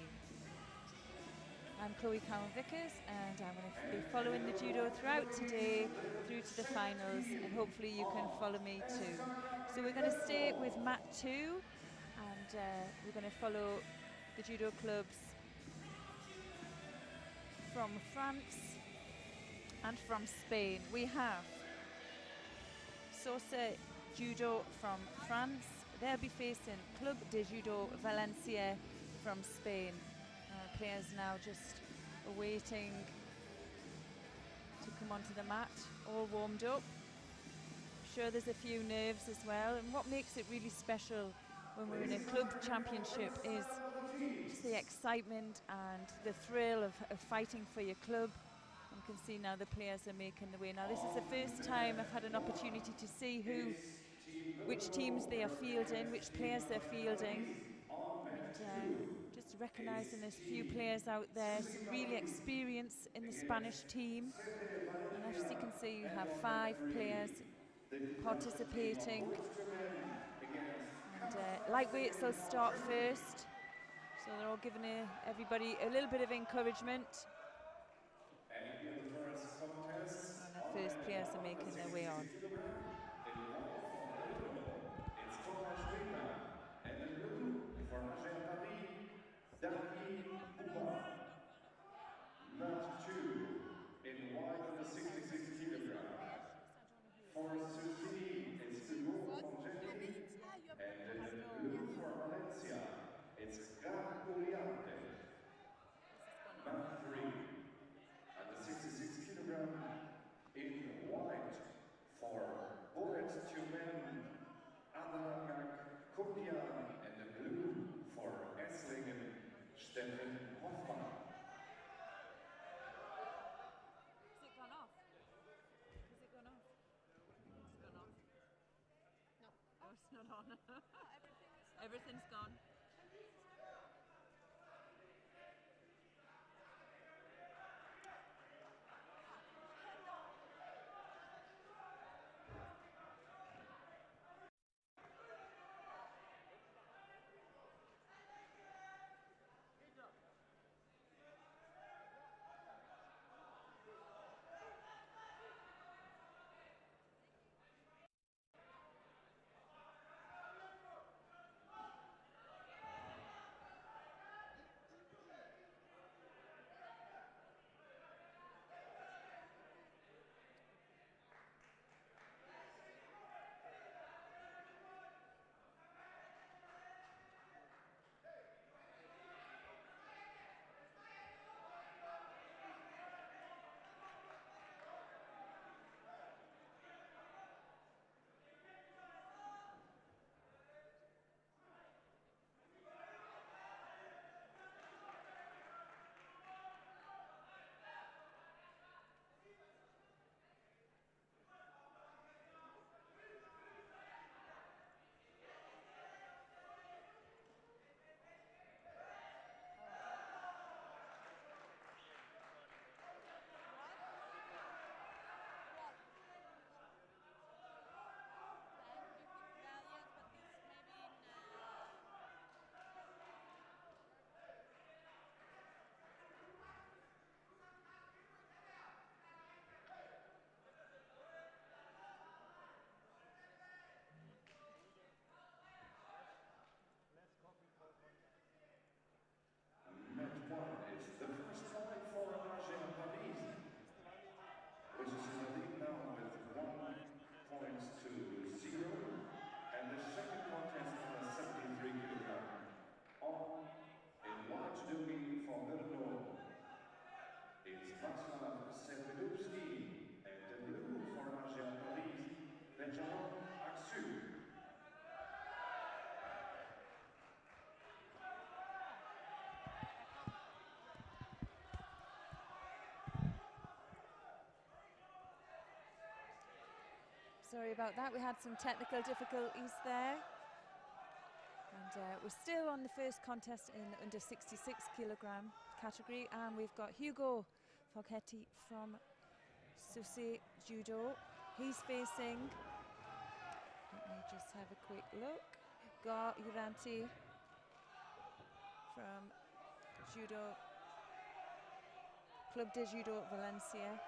[SPEAKER 3] I'm Chloe Cowan-Vickers and I'm going to be following the judo throughout today through to the finals, and hopefully you can follow me too. So we're going to stay with mat 2 and we're going to follow the judo clubs from France and from Spain. We have Sauce Judo from France. They'll be facing Club de Judo Valencia from Spain. Players now just awaiting to come onto the mat, all warmed up. I'm sure there's a few nerves as well, and what makes it really special when we're in a club championship is just the excitement and the thrill of fighting for your club. You can see now the players are making the way. Now this is the first time I've had an opportunity to see which teams they are fielding, which players they're fielding. And just recognising there's a few players out there, some really experience in the Spanish team. And as you can see, you have 5 players participating. And lightweights will start first. So they're all giving everybody a little bit of encouragement.
[SPEAKER 2] And in the first contest,
[SPEAKER 3] And the first players are making their way on.
[SPEAKER 2] in white for Belgrano, it's Thomas Weber, and in blue for Ankara, Daki Buba. Mat 2, in white under 66 kilograms. For Susi, it's Hugo from Germany, and in blue for Valencia, it's Gap. Mat 3, under 66 kilograms, in white for Boet Tumen, Adragak Kopia, and in blue for Esslingen, Steffen Hoffmann.
[SPEAKER 3] Has it gone off? Has it gone off? It's gone off.
[SPEAKER 4] No.
[SPEAKER 3] Oh, it's not on.
[SPEAKER 4] Oh, everything is
[SPEAKER 3] Everything's gone.
[SPEAKER 2] Mat 1 is the first fight for Ankara Paris, which is in the lead now with 1 point to 0, and the second contest under 73 kilograms. On in white judogi for Brno, it's Václav Sepidovsky, and in blue for Ankara Paris, Benjamin Axu.
[SPEAKER 3] Sorry about that, we had some technical difficulties there. And we're still on the first contest in the under 66 kilogram category, and we've got Hugo Falchetti from Sauce Judo. He's facing Let me just have a quick look. Uranti from Club de Judo Valencia.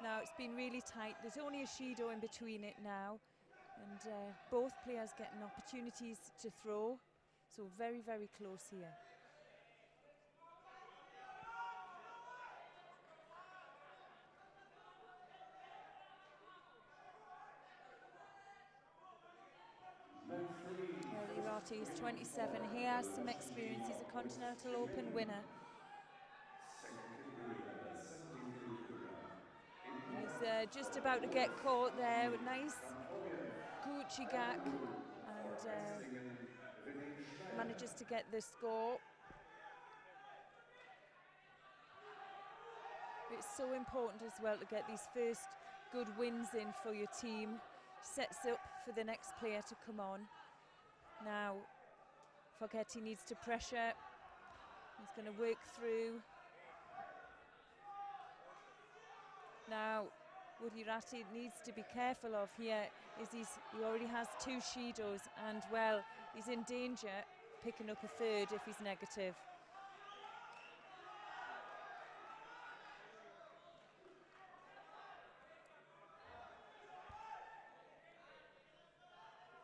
[SPEAKER 3] Now it's been really tight. There's only a Shido in between it now, and both players getting opportunities to throw, so very, very close here. Well, Urati is 27. He has some experience. He's a Continental Open winner. He's just about to get caught there with nice Gucci-gak, and manages to get the score. It's so important as well to get these first good wins in for your team. Sets up for the next player to come on. Now, Foghetti needs to pressure. He's going to work through. Now, what Urati needs to be careful of here is he already has 2 Shidos, and well, he's in danger picking up a third if he's negative.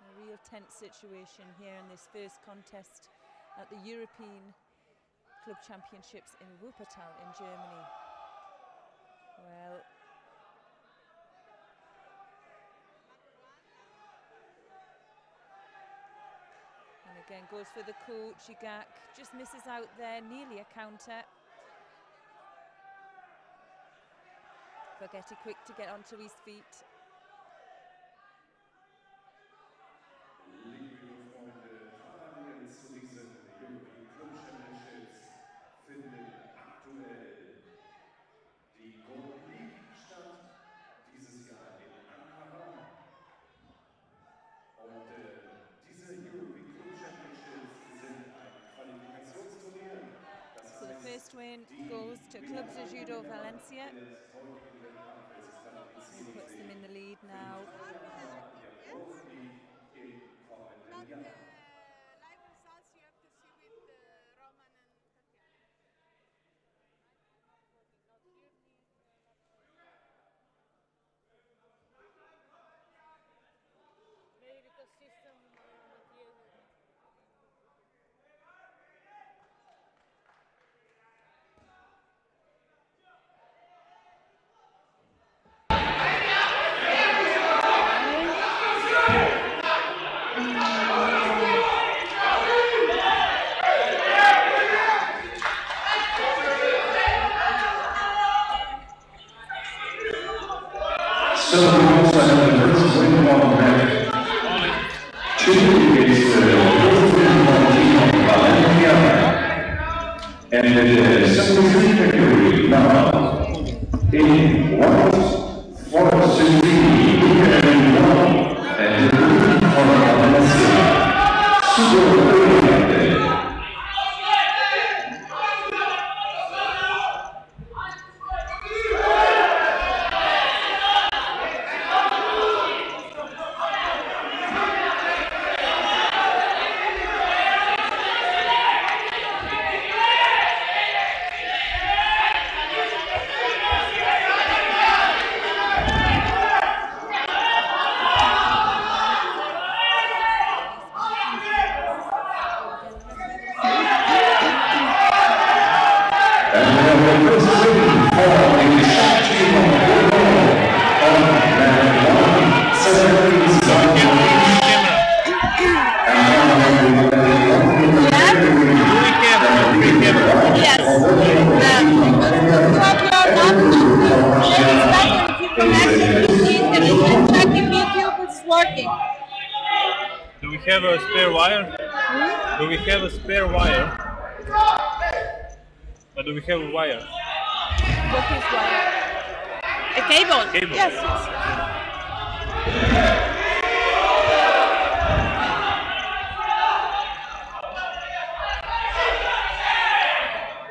[SPEAKER 3] A real tense situation here in this first contest at the European Club Championships in Wuppertal in Germany. Well, and again goes for the Gucci-gak, just misses out there, nearly a counter. Foghetti quick to get onto his feet.
[SPEAKER 2] Die Golden League statt dieses Jahr in Ankara. Und diese European Club Championships sind ein Qualifikationsturnier.
[SPEAKER 3] So the first win goes to Club de Judo Valencia. He puts them in the lead now.
[SPEAKER 4] Live results you have to see with Roman and Tatiana.
[SPEAKER 6] Medical system material.
[SPEAKER 8] So we also have the first win on that. Champigne is the first win on team of Valencia. And the 73 category now in 1-4-3 and the win for Valencia. Super brilliant.
[SPEAKER 5] Do we have a spare wire? Do we have a spare wire? Or do we have a wire?
[SPEAKER 3] What is wire?
[SPEAKER 6] A cable?
[SPEAKER 5] Cable.
[SPEAKER 6] Yes, yes.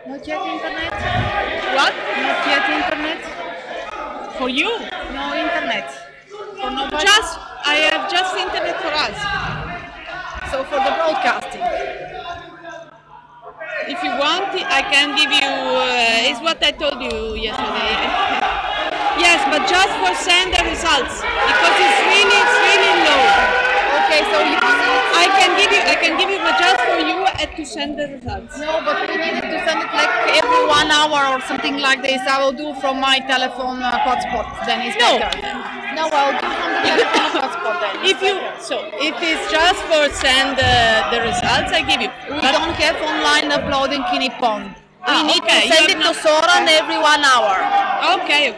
[SPEAKER 6] Not yet internet? What? Not yet internet? For you? No internet. For nobody? Just
[SPEAKER 4] I have just internet for us. So for the broadcasting. If you want, I can give you, is what I told you yesterday. Yes, but just for send the results, because it's really low.
[SPEAKER 3] Okay, so you
[SPEAKER 4] I can give you, but just for you to send the results.
[SPEAKER 3] no, but we need to send it like every 1 hour or something like this. I will do from my telephone hotspot. Then it's
[SPEAKER 4] No.
[SPEAKER 3] better. No, I'll do from the telephone hotspot then.
[SPEAKER 4] If it's just for send the results, I give you.
[SPEAKER 3] We don't have online uploading in Nippon. We need
[SPEAKER 4] okay,
[SPEAKER 3] to send
[SPEAKER 4] you're
[SPEAKER 3] it to
[SPEAKER 4] not-
[SPEAKER 3] Soran every 1 hour.
[SPEAKER 4] Okay.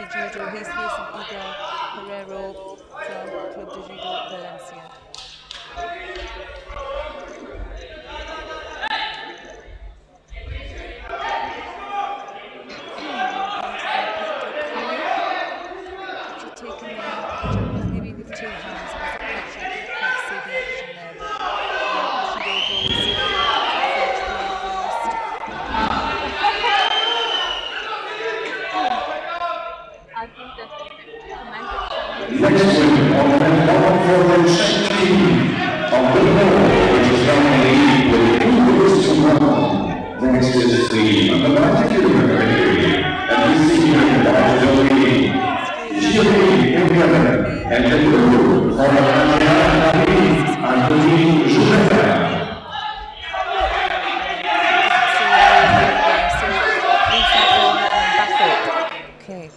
[SPEAKER 3] Judo, he's facing Igor Herrero from Club de Judo Valencia.
[SPEAKER 8] next win on the bottom for the Champigne of the North, which is currently with 2-1. Next is the under 90 category, and we see here in the white domain, and the blue for Ankara and Guevara.
[SPEAKER 3] Okay.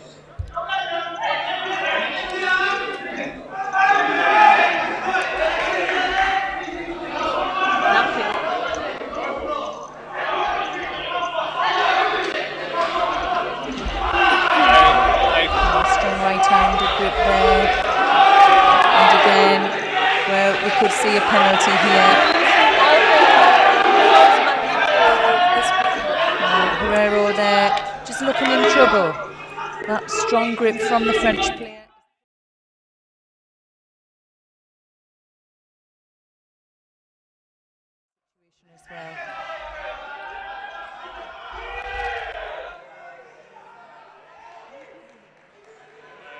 [SPEAKER 3] Strong right-handed grip there. And again, well, we could see a penalty here. Herrero there, just looking in trouble. That strong grip from the French player. As well.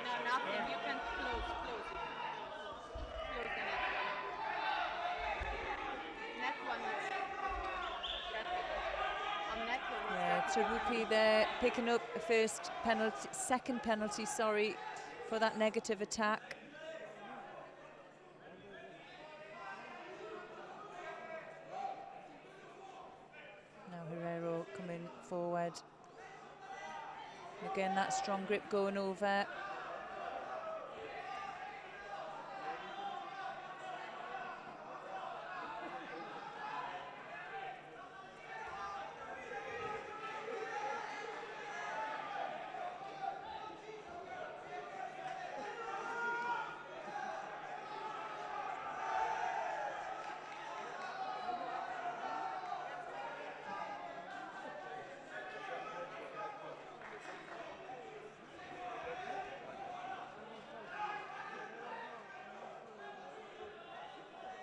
[SPEAKER 4] No, nothing. You can close it. Close the net. Net one is. On net one.
[SPEAKER 3] Yeah, Tbilisi there picking up a second penalty, sorry, for that negative attack. Now Herrero coming forward. Again, that strong grip going over.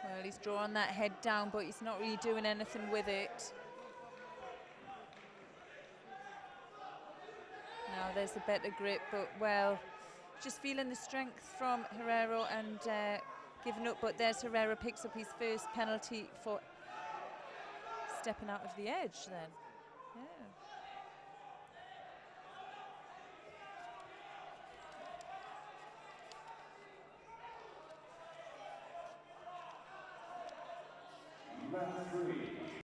[SPEAKER 3] Well, he's drawing that head down, but he's not really doing anything with it. Now there's a better grip, but well, just feeling the strength from Herrero and giving up. But there's Herrero picks up his first penalty for stepping out of the edge then. Yeah.
[SPEAKER 8] Round 3.